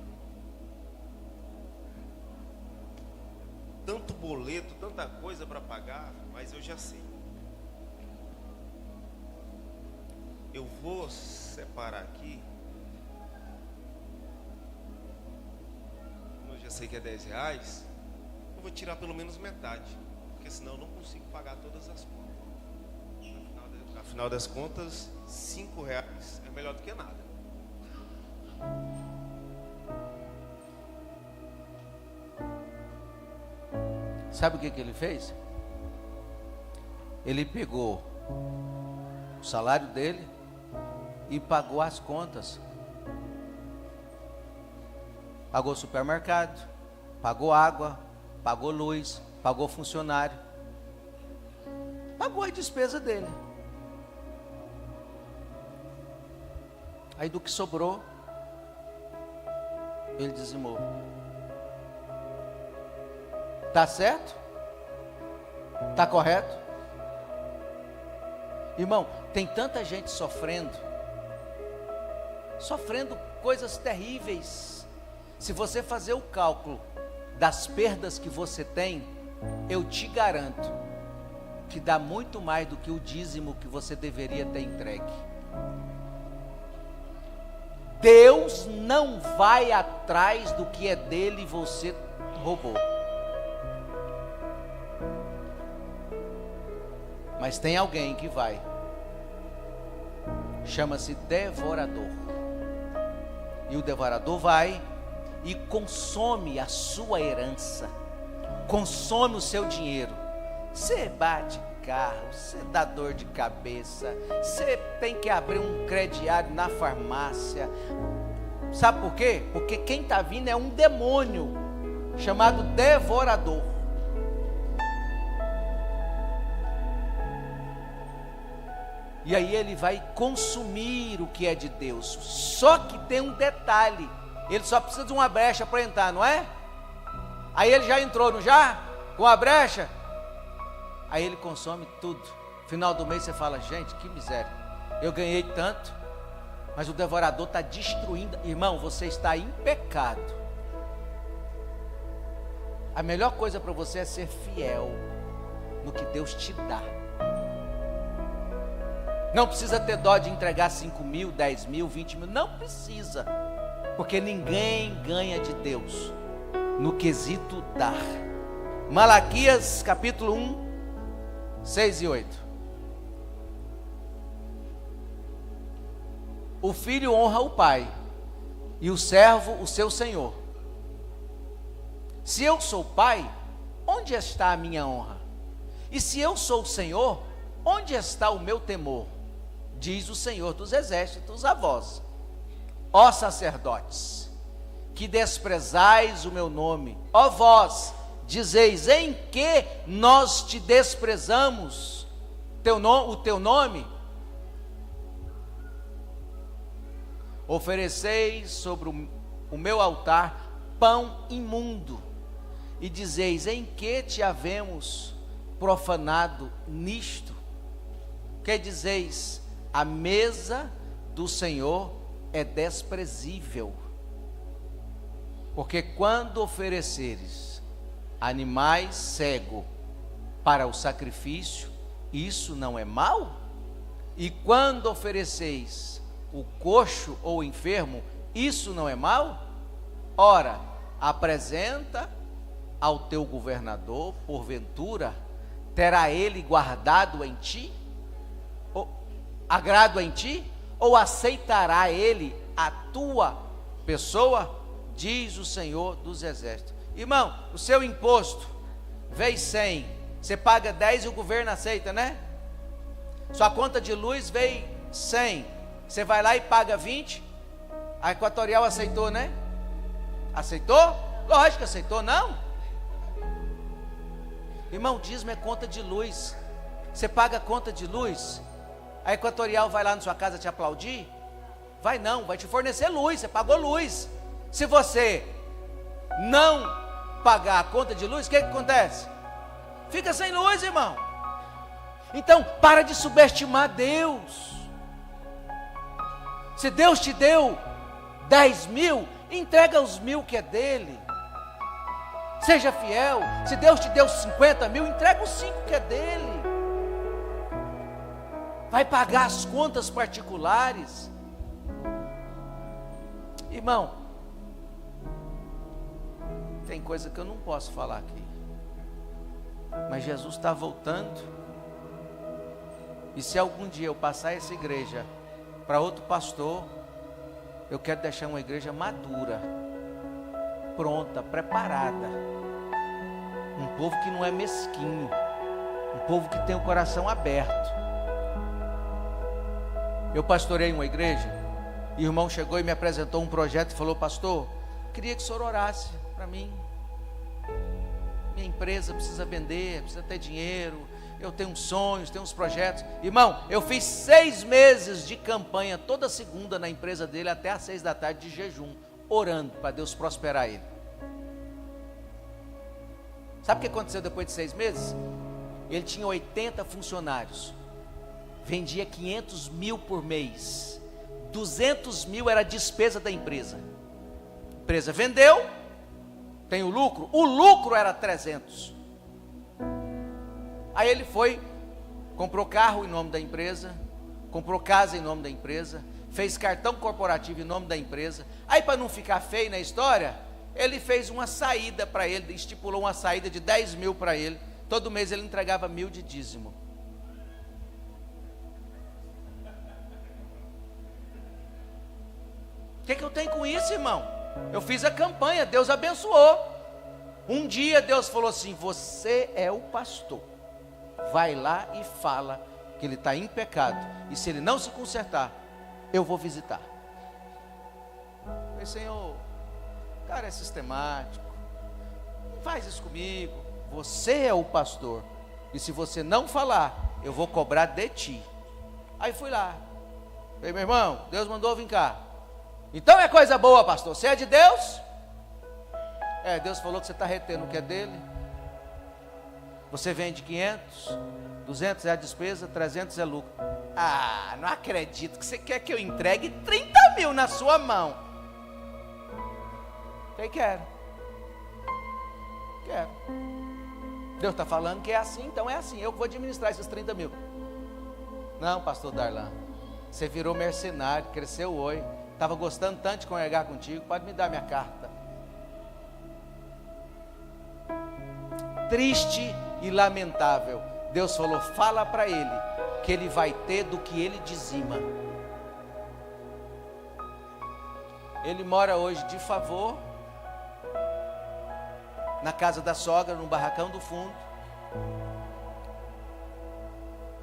Tanto boleto, tanta coisa para pagar, mas eu já sei. Eu vou separar aqui. Como eu já sei que é R$10, eu vou tirar pelo menos metade, porque senão eu não consigo pagar todas as contas. Afinal das contas, R$5 é melhor do que nada. Sabe o que ele fez? Ele pegou o salário dele e pagou as contas. Pagou supermercado, pagou água, pagou luz, pagou funcionário, pagou a despesa dele. Aí do que sobrou, ele dizimou. Tá certo? Tá correto? Irmão, tem tanta gente sofrendo coisas terríveis. Se você fazer o cálculo das perdas que você tem, eu te garanto que dá muito mais do que o dízimo que você deveria ter entregue. Deus não vai atrás do que é dele e você roubou. Mas tem alguém que vai. Chama-se devorador. E o devorador vai e consome a sua herança, consome o seu dinheiro. Você bate carro, você dá dor de cabeça, você tem que abrir um crediário na farmácia. Sabe por quê? Porque quem está vindo é um demônio chamado devorador. E aí ele vai consumir o que é de Deus. Só que tem um detalhe: ele só precisa de uma brecha para entrar, não é? Aí ele já entrou, não já? Com a brecha. Aí ele consome tudo. Final do mês você fala: gente, que miséria, eu ganhei tanto, mas o devorador está destruindo. Irmão, você está em pecado. A melhor coisa para você é ser fiel no que Deus te dá. Não precisa ter dó de entregar 5 mil, 10 mil, 20 mil. Não precisa. Porque ninguém ganha de Deus no quesito dar. Malaquias capítulo 1, 6 e 8. O filho honra o pai, e o servo o seu senhor. Se eu sou pai, onde está a minha honra? E se eu sou o Senhor, onde está o meu temor? Diz o Senhor dos exércitos a vós, ó sacerdotes, que desprezais o meu nome. Ó vós, dizeis: em que nós te desprezamos o teu nome? Ofereceis sobre o meu altar pão imundo, e dizeis: em que te havemos profanado nisto? Que dizeis: a mesa do Senhor é desprezível. Porque quando ofereceres animais cegos para o sacrifício, isso não é mal? E quando ofereceis o coxo ou o enfermo, isso não é mal? Ora, apresenta ao teu governador, porventura, terá ele guardado em ti? Agrado em ti? Ou aceitará ele a tua pessoa? Diz o Senhor dos exércitos. Irmão, o seu imposto veio 100, você paga 10 e o governo aceita, né? Sua conta de luz veio 100, você vai lá e paga 20, a Equatorial aceitou, né? Aceitou? Lógico que aceitou, não? Irmão, dízimo é conta de luz. Você paga a conta de luz, a Equatorial vai lá na sua casa te aplaudir? Vai não, vai te fornecer luz, você pagou luz. Se você não pagar a conta de luz, o que acontece? Fica sem luz, irmão. Então, para de subestimar Deus. Se Deus te deu 10 mil, entrega os 1.000 que é dele. Seja fiel. Se Deus te deu 50 mil, entrega os 5 que é dele. Vai pagar as contas particulares. Irmão, tem coisa que eu não posso falar aqui, mas Jesus está voltando. E se algum dia eu passar essa igreja para outro pastor, eu quero deixar uma igreja madura, pronta, preparada, um povo que não é mesquinho, um povo que tem o coração aberto. Eu pastorei uma igreja, e o irmão chegou e me apresentou um projeto e falou: pastor, queria que o senhor orasse para mim. Minha empresa precisa vender, precisa ter dinheiro, eu tenho uns sonhos, tenho uns projetos. Irmão, eu fiz 6 meses de campanha toda segunda na empresa dele até às 6 da tarde de jejum, orando para Deus prosperar ele. Sabe o que aconteceu depois de 6 meses? Ele tinha 80 funcionários, vendia 500 mil por mês, 200 mil era a despesa da empresa. A empresa vendeu, tem o lucro era 300. Aí ele foi, comprou carro em nome da empresa, comprou casa em nome da empresa, fez cartão corporativo em nome da empresa. Aí, para não ficar feio na história, ele fez uma saída para ele, estipulou uma saída de 10 mil para ele. Todo mês ele entregava 1.000 de dízimo. O que eu tenho com isso, irmão? Eu fiz a campanha, Deus abençoou. Um dia Deus falou assim: você é o pastor, vai lá e fala que ele está em pecado, e se ele não se consertar, eu vou visitar. Eu falei: Senhor, o cara é sistemático, não faz isso comigo. Você é o pastor, e se você não falar, eu vou cobrar de ti. Aí fui lá, falei: meu irmão, Deus mandou eu vir cá. Então é coisa boa, pastor, você é de Deus? Deus falou que você está retendo o que é dele. Você vende 500, 200 é a despesa, 300 é lucro. Ah, não acredito que você quer que eu entregue 30 mil na sua mão. Falei: quero. Deus está falando que é assim, então é assim, eu vou administrar esses 30 mil. Não, pastor Darlan, você virou mercenário, cresceu o oi, estava gostando tanto de congregar contigo, pode me dar minha carta. Triste e lamentável. Deus falou: fala para ele que ele vai ter do que ele dizima. Ele mora hoje de favor na casa da sogra, no barracão do fundo.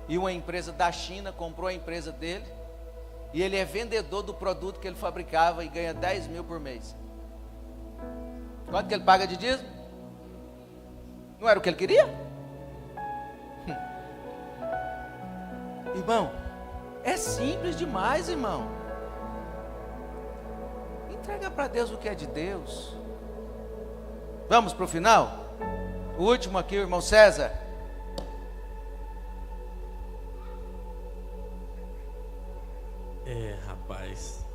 E uma empresa da China comprou a empresa dele, e ele é vendedor do produto que ele fabricava e ganha 10 mil por mês. Quanto que ele paga de dízimo? Não era o que ele queria? Irmão, é simples demais, irmão. Entrega para Deus o que é de Deus. Vamos para o final? O último aqui, o irmão César. Rapaz,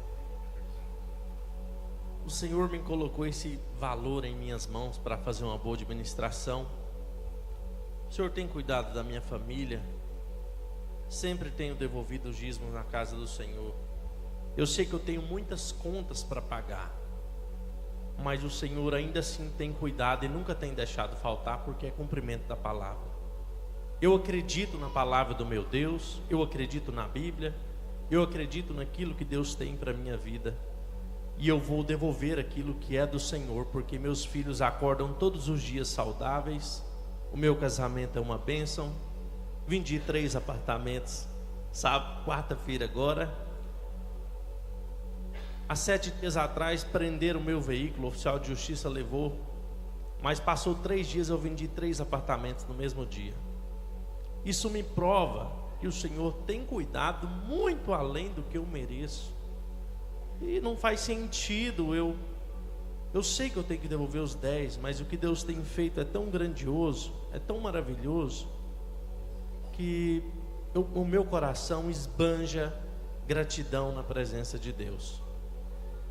o Senhor me colocou esse valor em minhas mãos para fazer uma boa administração. O Senhor tem cuidado da minha família. Sempre tenho devolvido os dízimos na casa do Senhor. Eu sei que eu tenho muitas contas para pagar, mas o Senhor ainda assim tem cuidado e nunca tem deixado faltar, porque é cumprimento da palavra. Eu acredito na palavra do meu Deus, eu acredito na Bíblia, eu acredito naquilo que Deus tem para a minha vida, e eu vou devolver aquilo que é do Senhor, porque meus filhos acordam todos os dias saudáveis, o meu casamento é uma bênção, vendi 3 apartamentos, sábado, quarta-feira agora. Há 7 dias atrás prenderam o meu veículo, o oficial de justiça levou, mas passou 3 dias, eu vendi 3 apartamentos no mesmo dia. Isso me prova que o Senhor tem cuidado muito além do que eu mereço. E não faz sentido, eu sei que eu tenho que devolver os 10, mas o que Deus tem feito é tão grandioso, é tão maravilhoso, que o meu coração esbanja gratidão na presença de Deus.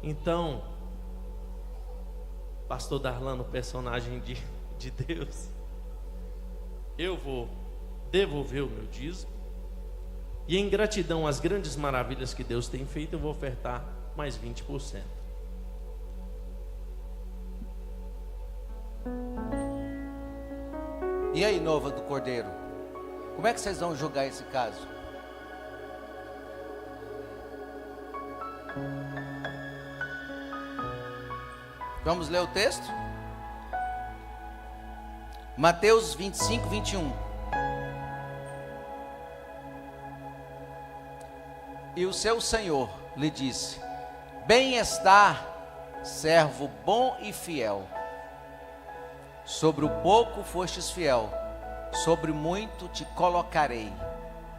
Então, pastor Darlan, o personagem de Deus, eu vou devolver o meu dízimo, e em gratidão às grandes maravilhas que Deus tem feito, eu vou ofertar mais 20%. E aí, noiva do Cordeiro, como é que vocês vão julgar esse caso? Vamos ler o texto? Mateus 25, 21. E o seu Senhor lhe disse: bem está, servo bom e fiel. Sobre o pouco fostes fiel, sobre muito te colocarei.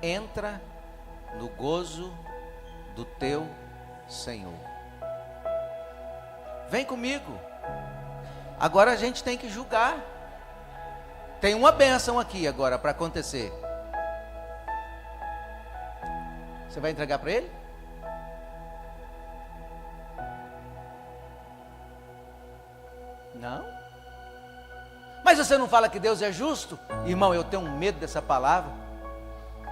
Entra no gozo do teu Senhor. Vem comigo. Agora a gente tem que julgar. Tem uma bênção aqui agora para acontecer. Você vai entregar para ele? Não? Mas você não fala que Deus é justo? Irmão, eu tenho medo dessa palavra.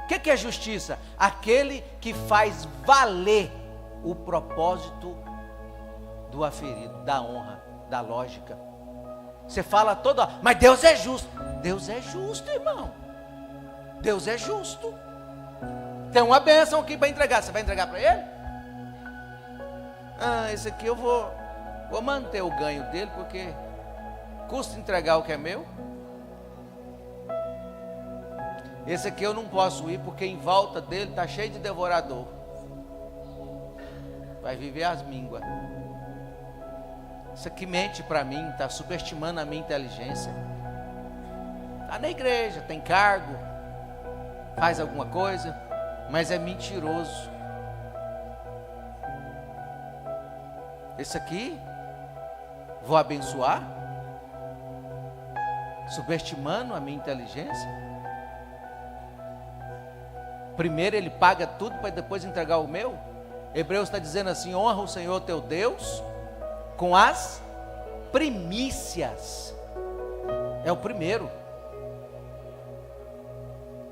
O que é justiça? Aquele que faz valer o propósito do aferido, da honra, da lógica. Você fala toda, mas Deus é justo. Deus é justo, irmão. Deus é justo. Tem uma bênção aqui para entregar. Você vai entregar para ele? Esse aqui eu vou manter o ganho dele, porque custa entregar o que é meu. Esse aqui eu não posso ir, porque em volta dele está cheio de devorador. Vai viver as mínguas. Isso aqui mente para mim, está subestimando a minha inteligência. Está na igreja, tem cargo, faz alguma coisa, mas é mentiroso. Esse aqui, vou abençoar, subestimando a minha inteligência. Primeiro ele paga tudo para depois entregar o meu. Hebreus está dizendo assim: honra o Senhor teu Deus com as primícias. É o primeiro.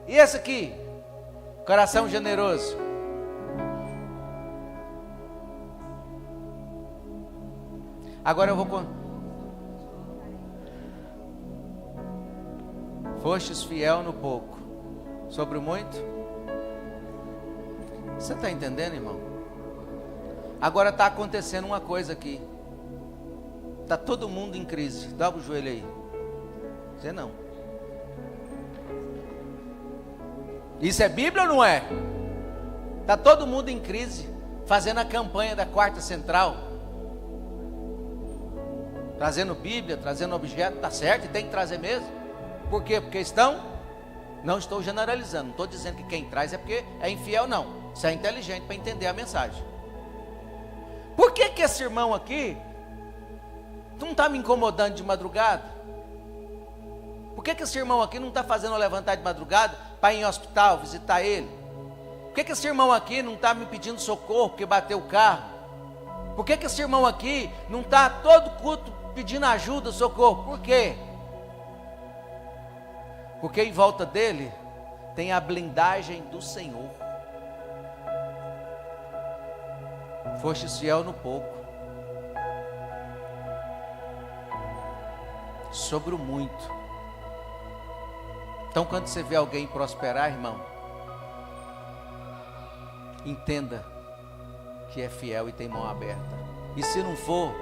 E esse aqui, coração generoso. Agora eu vou. Fostes fiel no pouco, sobre o muito. Você está entendendo, irmão? Agora está acontecendo uma coisa aqui. Está todo mundo em crise. Dobra o joelho aí. Você não. Isso é Bíblia ou não é? Está todo mundo em crise, fazendo a campanha da quarta central, trazendo Bíblia, trazendo objeto. Está certo, e tem que trazer mesmo. Por quê? Porque não estou generalizando, não estou dizendo que quem traz é porque é infiel, não. Você é inteligente para entender a mensagem. Por que esse irmão aqui não está me incomodando de madrugada? Por que esse irmão aqui não está fazendo eu levantar de madrugada para ir em hospital, visitar ele? Por que esse irmão aqui não está me pedindo socorro porque bateu o carro? Por que esse irmão aqui não está todo culto pedindo ajuda, socorro? Por quê? Porque em volta dele tem a blindagem do Senhor. Foste fiel no pouco, sobre o muito. Então quando você vê alguém prosperar, irmão, entenda que é fiel e tem mão aberta. E se não for,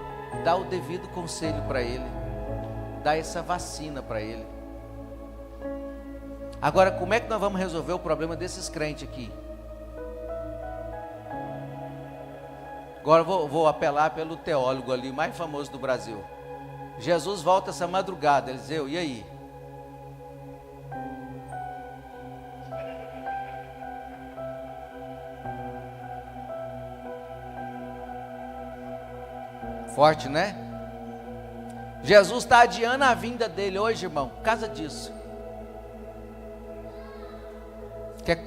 dá o devido conselho para ele, dá essa vacina para ele. Agora, como é que nós vamos resolver o problema desses crentes aqui? Agora vou apelar pelo teólogo ali, mais famoso do Brasil. Jesus volta essa madrugada, Eliseu, e aí? Forte, né? Jesus está adiando a vinda dele hoje, irmão, por causa disso.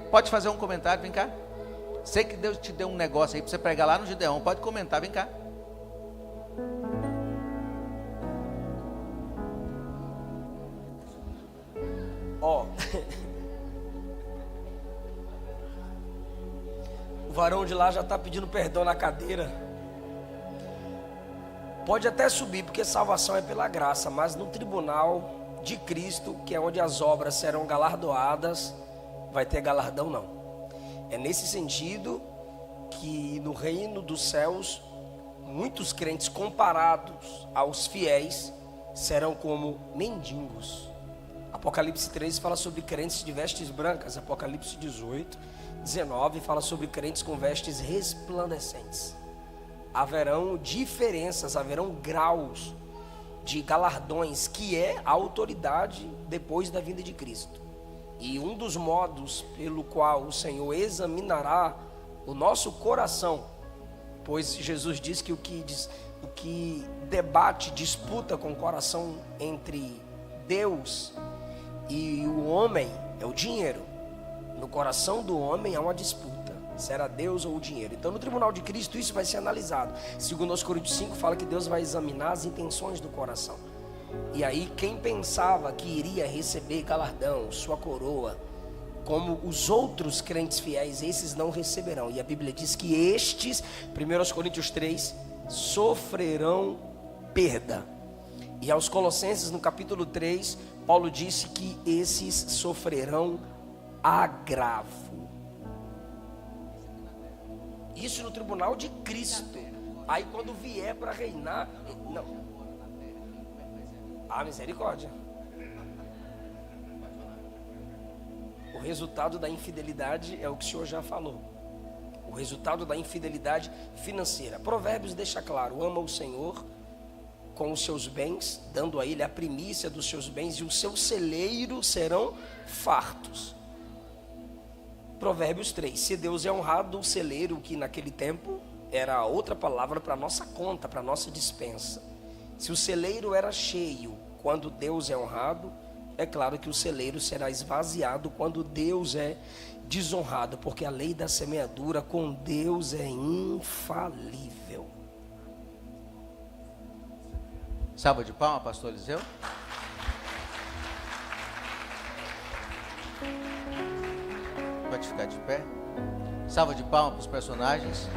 Pode fazer um comentário, vem cá. Sei que Deus te deu um negócio aí para você pregar lá no Gideão. Pode comentar, vem cá. Ó, o varão de lá já está pedindo perdão na cadeira. Pode até subir, porque salvação é pela graça, mas no tribunal de Cristo, que é onde as obras serão galardoadas, vai ter galardão não. É nesse sentido que no reino dos céus, muitos crentes comparados aos fiéis serão como mendigos. Apocalipse 13 fala sobre crentes de vestes brancas. Apocalipse 18, 19 fala sobre crentes com vestes resplandecentes. Haverão diferenças, haverão graus de galardões, que é a autoridade depois da vinda de Cristo. E um dos modos pelo qual o Senhor examinará o nosso coração, pois Jesus diz que o que debate, disputa com o coração entre Deus e o homem é o dinheiro. No coração do homem há uma disputa, se era Deus ou o dinheiro. Então no tribunal de Cristo isso vai ser analisado. Segundo Coríntios 5 fala que Deus vai examinar as intenções do coração. E aí quem pensava que iria receber galardão, sua coroa, como os outros crentes fiéis, esses não receberão. E a Bíblia diz que estes, 1 Coríntios 3, sofrerão perda. E aos Colossenses, no capítulo 3, Paulo disse que esses sofrerão agravo. Isso no tribunal de Cristo. Aí quando vier para reinar, não. Ah, misericórdia. O resultado da infidelidade é o que o Senhor já falou. O resultado da infidelidade financeira. Provérbios deixa claro: ama o Senhor com os seus bens, dando a Ele a primícia dos seus bens, e os seus celeiros serão fartos. Provérbios 3: se Deus é honrado, o celeiro, que naquele tempo era outra palavra para nossa conta, para nossa despensa. Se o celeiro era cheio quando Deus é honrado, é claro que o celeiro será esvaziado quando Deus é desonrado, porque a lei da semeadura com Deus é infalível. Salva de palmas, pastor Eliseu. Pode ficar de pé. Salva de palmas para os personagens.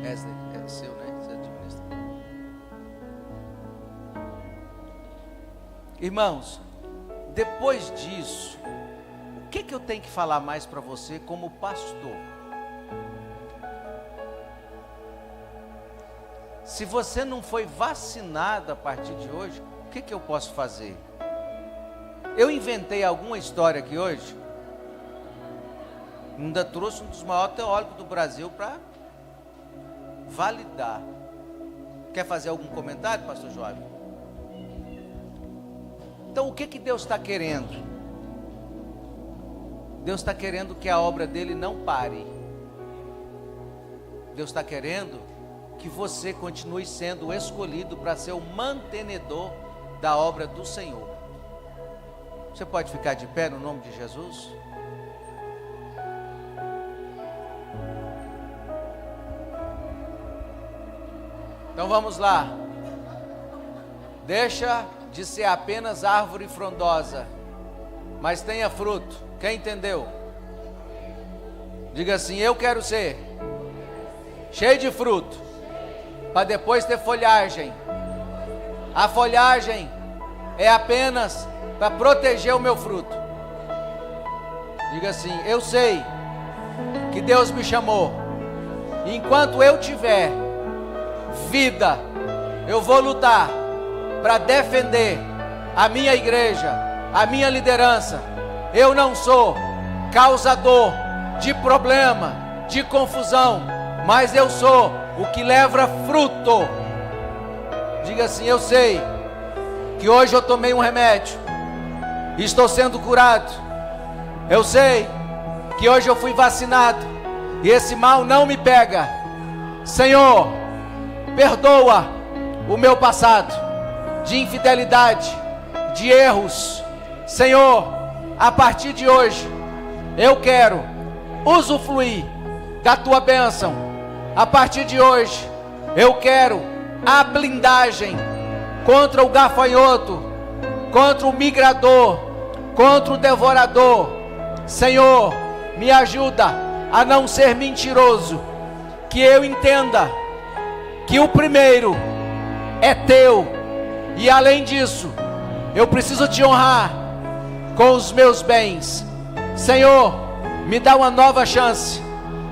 Essa é seu, né? Você administra. Irmãos, depois disso, o que eu tenho que falar mais para você como pastor? Se você não foi vacinado a partir de hoje, o que eu posso fazer? Eu inventei alguma história aqui hoje? Ainda trouxe um dos maiores teólogos do Brasil para validar. Quer fazer algum comentário, pastor Joab? Então o que Deus está querendo? Deus está querendo que a obra dele não pare. Deus está querendo que você continue sendo escolhido para ser o mantenedor da obra do Senhor. Você pode ficar de pé no nome de Jesus? Então vamos lá. Deixa de ser apenas árvore frondosa, mas tenha fruto. Quem entendeu? Diga assim: eu quero ser cheio de fruto, para depois ter folhagem. A folhagem é apenas para proteger o meu fruto. Diga assim: eu sei que Deus me chamou, e enquanto eu tiver vida, eu vou lutar para defender a minha igreja, a minha liderança. Eu não sou causador de problema, de confusão, mas eu sou o que leva fruto. Diga assim: eu sei que hoje eu tomei um remédio e estou sendo curado. Eu sei que hoje eu fui vacinado e esse mal não me pega. Senhor, perdoa o meu passado de infidelidade, de erros. Senhor, a partir de hoje eu quero usufruir da tua bênção. A partir de hoje eu quero a blindagem contra o gafanhoto, contra o migrador, contra o devorador. Senhor, me ajuda a não ser mentiroso, que eu entenda que o primeiro é teu, e além disso, eu preciso te honrar com os meus bens. Senhor, me dá uma nova chance,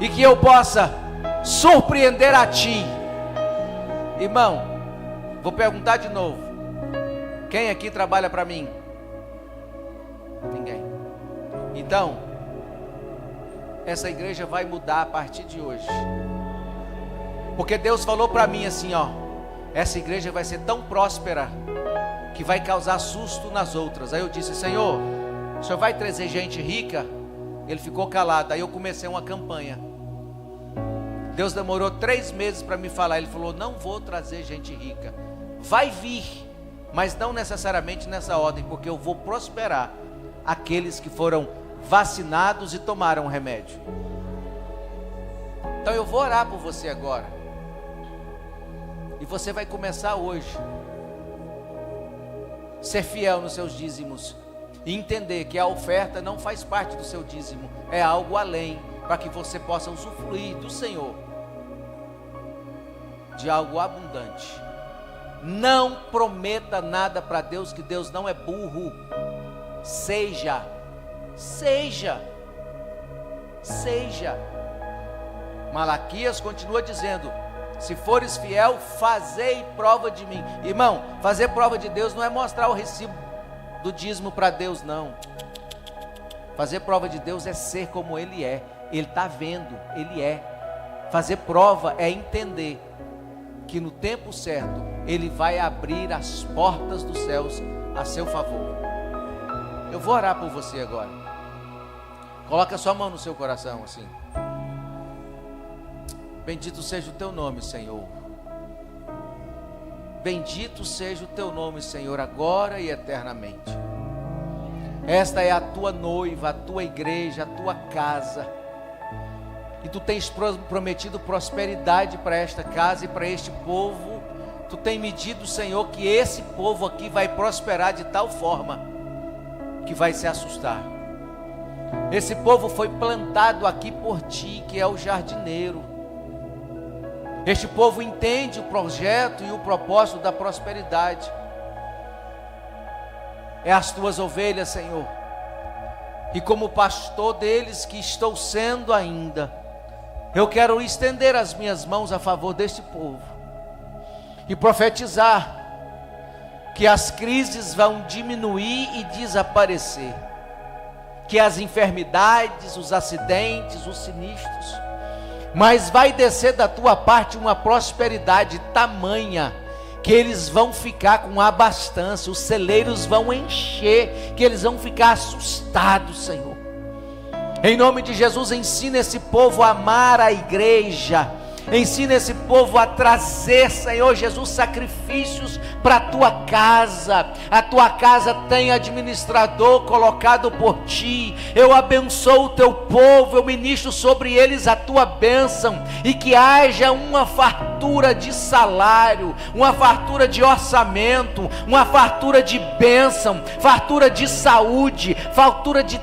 e que eu possa surpreender a ti. Irmão, vou perguntar de novo: quem aqui trabalha para mim? Ninguém. Então, essa igreja vai mudar a partir de hoje, porque Deus falou para mim assim, ó: essa igreja vai ser tão próspera que vai causar susto nas outras. Aí eu disse: Senhor, o Senhor vai trazer gente rica? Ele ficou calado. Aí eu comecei uma campanha. Deus demorou 3 meses para me falar. Ele falou: não vou trazer gente rica, vai vir, mas não necessariamente nessa ordem, porque eu vou prosperar aqueles que foram vacinados e tomaram o remédio. Então eu vou orar por você agora. E você vai começar hoje. Ser fiel nos seus dízimos. E entender que a oferta não faz parte do seu dízimo. É algo além. Para que você possa usufruir do Senhor. De algo abundante. Não prometa nada para Deus, que Deus não é burro. Seja. Malaquias continua dizendo: se fores fiel, fazei prova de mim. Irmão, fazer prova de Deus não é mostrar o recibo do dízimo para Deus, não. Fazer prova de Deus é ser como Ele é. Ele está vendo, Ele é. Fazer prova é entender que no tempo certo Ele vai abrir as portas dos céus a seu favor. Eu vou orar por você agora. Coloca a sua mão no seu coração assim. Bendito seja o teu nome, Senhor. Bendito seja o teu nome, Senhor, agora e eternamente. Esta é a tua noiva, a tua igreja, a tua casa. E tu tens prometido prosperidade para esta casa e para este povo. Tu tens medido, Senhor, que esse povo aqui vai prosperar de tal forma que vai se assustar. Esse povo foi plantado aqui por ti, que é o jardineiro. Este povo entende o projeto e o propósito da prosperidade. É as tuas ovelhas, Senhor. E como pastor deles que estou sendo ainda, eu quero estender as minhas mãos a favor deste povo e profetizar que as crises vão diminuir e desaparecer, que as enfermidades, os acidentes, os sinistros, mas vai descer da tua parte uma prosperidade tamanha que eles vão ficar com abastança, os celeiros vão encher, que eles vão ficar assustados, Senhor. Em nome de Jesus, ensina esse povo a amar a igreja, ensina esse povo a trazer, Senhor Jesus, sacrifícios para a tua casa. A tua casa tem administrador colocado por ti. Eu abençoo o teu povo, eu ministro sobre eles a tua bênção, e que haja uma fartura de salário, uma fartura de orçamento, uma fartura de bênção, fartura de saúde, fartura de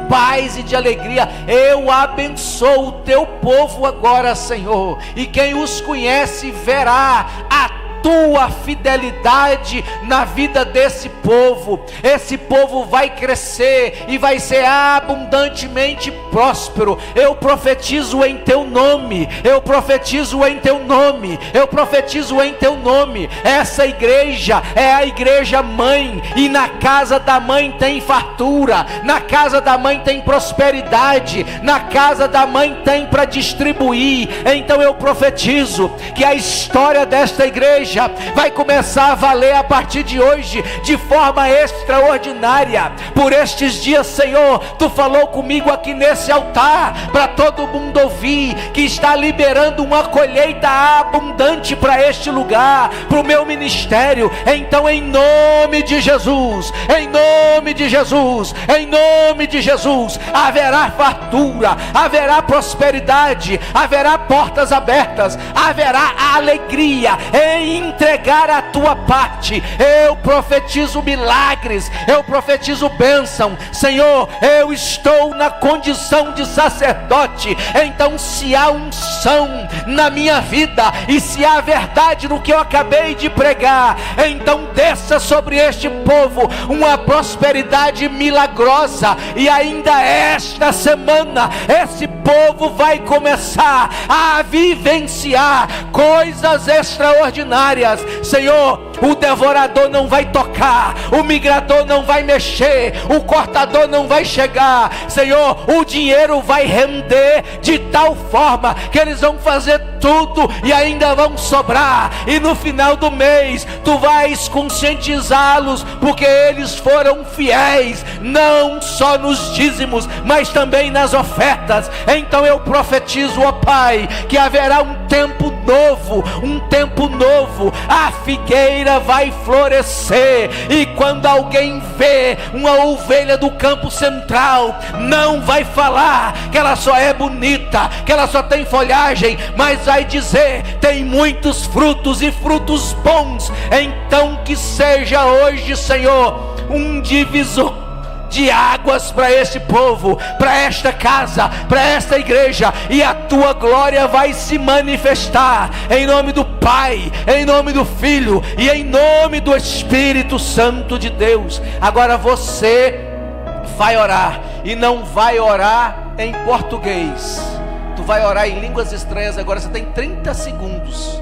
paz e de alegria. Eu abençoo o teu povo agora, Senhor, e quem os conhece verá a tua fidelidade na vida desse povo. Esse povo vai crescer e vai ser abundantemente próspero. Eu profetizo em teu nome, eu profetizo em teu nome, eu profetizo em teu nome. Essa igreja é a igreja mãe, e na casa da mãe tem fartura, na casa da mãe tem prosperidade, na casa da mãe tem para distribuir. Então eu profetizo que a história desta igreja vai começar a valer a partir de hoje de forma extraordinária. Por estes dias, Senhor, tu falou comigo aqui nesse altar, para todo mundo ouvir, que está liberando uma colheita abundante para este lugar, para o meu ministério. Então, em nome de Jesus, em nome de Jesus, em nome de Jesus, haverá fartura, haverá prosperidade, haverá portas abertas, haverá alegria em entregar a tua parte. Eu profetizo milagres, eu profetizo bênção. Senhor, eu estou na condição de sacerdote, então se há unção na minha vida, e se há verdade no que eu acabei de pregar, então desça sobre este povo uma prosperidade milagrosa. E ainda esta semana esse povo vai começar a vivenciar coisas extraordinárias. Senhor, o devorador não vai tocar, o migrador não vai mexer, o cortador não vai chegar. Senhor, o dinheiro vai render de tal forma que eles vão fazer tudo e ainda vão sobrar, e no final do mês tu vais conscientizá-los, porque eles foram fiéis, não só nos dízimos, mas também nas ofertas. Então eu profetizo, ó Pai, que haverá um tempo novo, a figueira videira vai florescer. E quando alguém vê uma ovelha do campo central, não vai falar que ela só é bonita, que ela só tem folhagem, mas vai dizer: tem muitos frutos e frutos bons. Então que seja hoje, Senhor, um divisor de águas para este povo, para esta casa, para esta igreja, e a tua glória vai se manifestar, em nome do Pai, em nome do Filho e em nome do Espírito Santo de Deus. Agora você vai orar, e não vai orar em português, tu vai orar em línguas estranhas. Agora você tem 30 segundos,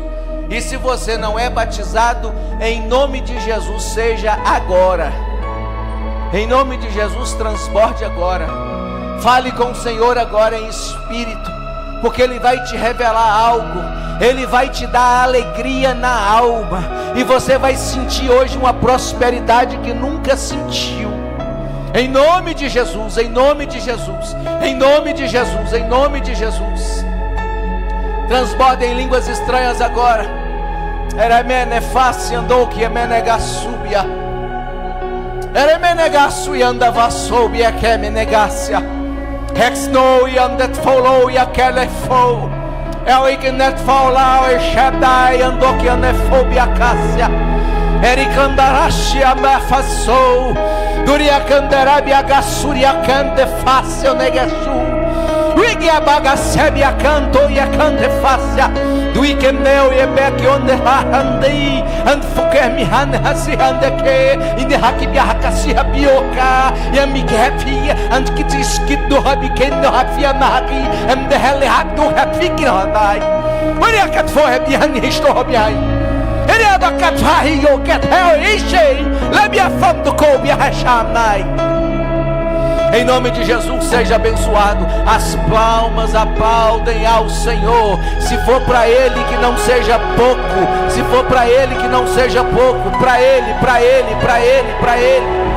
e se você não é batizado, em nome de Jesus, seja agora. Em nome de Jesus, transborde agora. Fale com o Senhor agora em espírito, porque Ele vai te revelar algo. Ele vai te dar alegria na alma, e você vai sentir hoje uma prosperidade que nunca sentiu. Em nome de Jesus, em nome de Jesus, em nome de Jesus, em nome de Jesus. Transborde em línguas estranhas agora. Eremene fácil andou que emenegasúbia. Eremenegasu andava sob e que menegácia. Hexno e andet follow e aquele fou. Eu ignet follow e Shaddai andou que anefobia cássia. Ericandarashi amafassou. Duria canderabia gassuria cante fácil negasu. Wigia bagasebia canto e cante fácia. Do ikemneu e beque onde handei. Anfuker mi hande hasi handeke. Inde haki bia hakasi habioka. Yamike happy and kitis kiddo habikendo hapia naki. And the hell hatu hapiki handai. When I cat for happy and histo hobiai. Ele é da catrahi yo get hell ishe. Lebia fam do kobia hashamnai. Em nome de Jesus, seja abençoado. As palmas aplaudem ao Senhor. Se for para Ele, que não seja pouco. Se for para Ele, que não seja pouco. Para Ele, para Ele, para Ele, para Ele.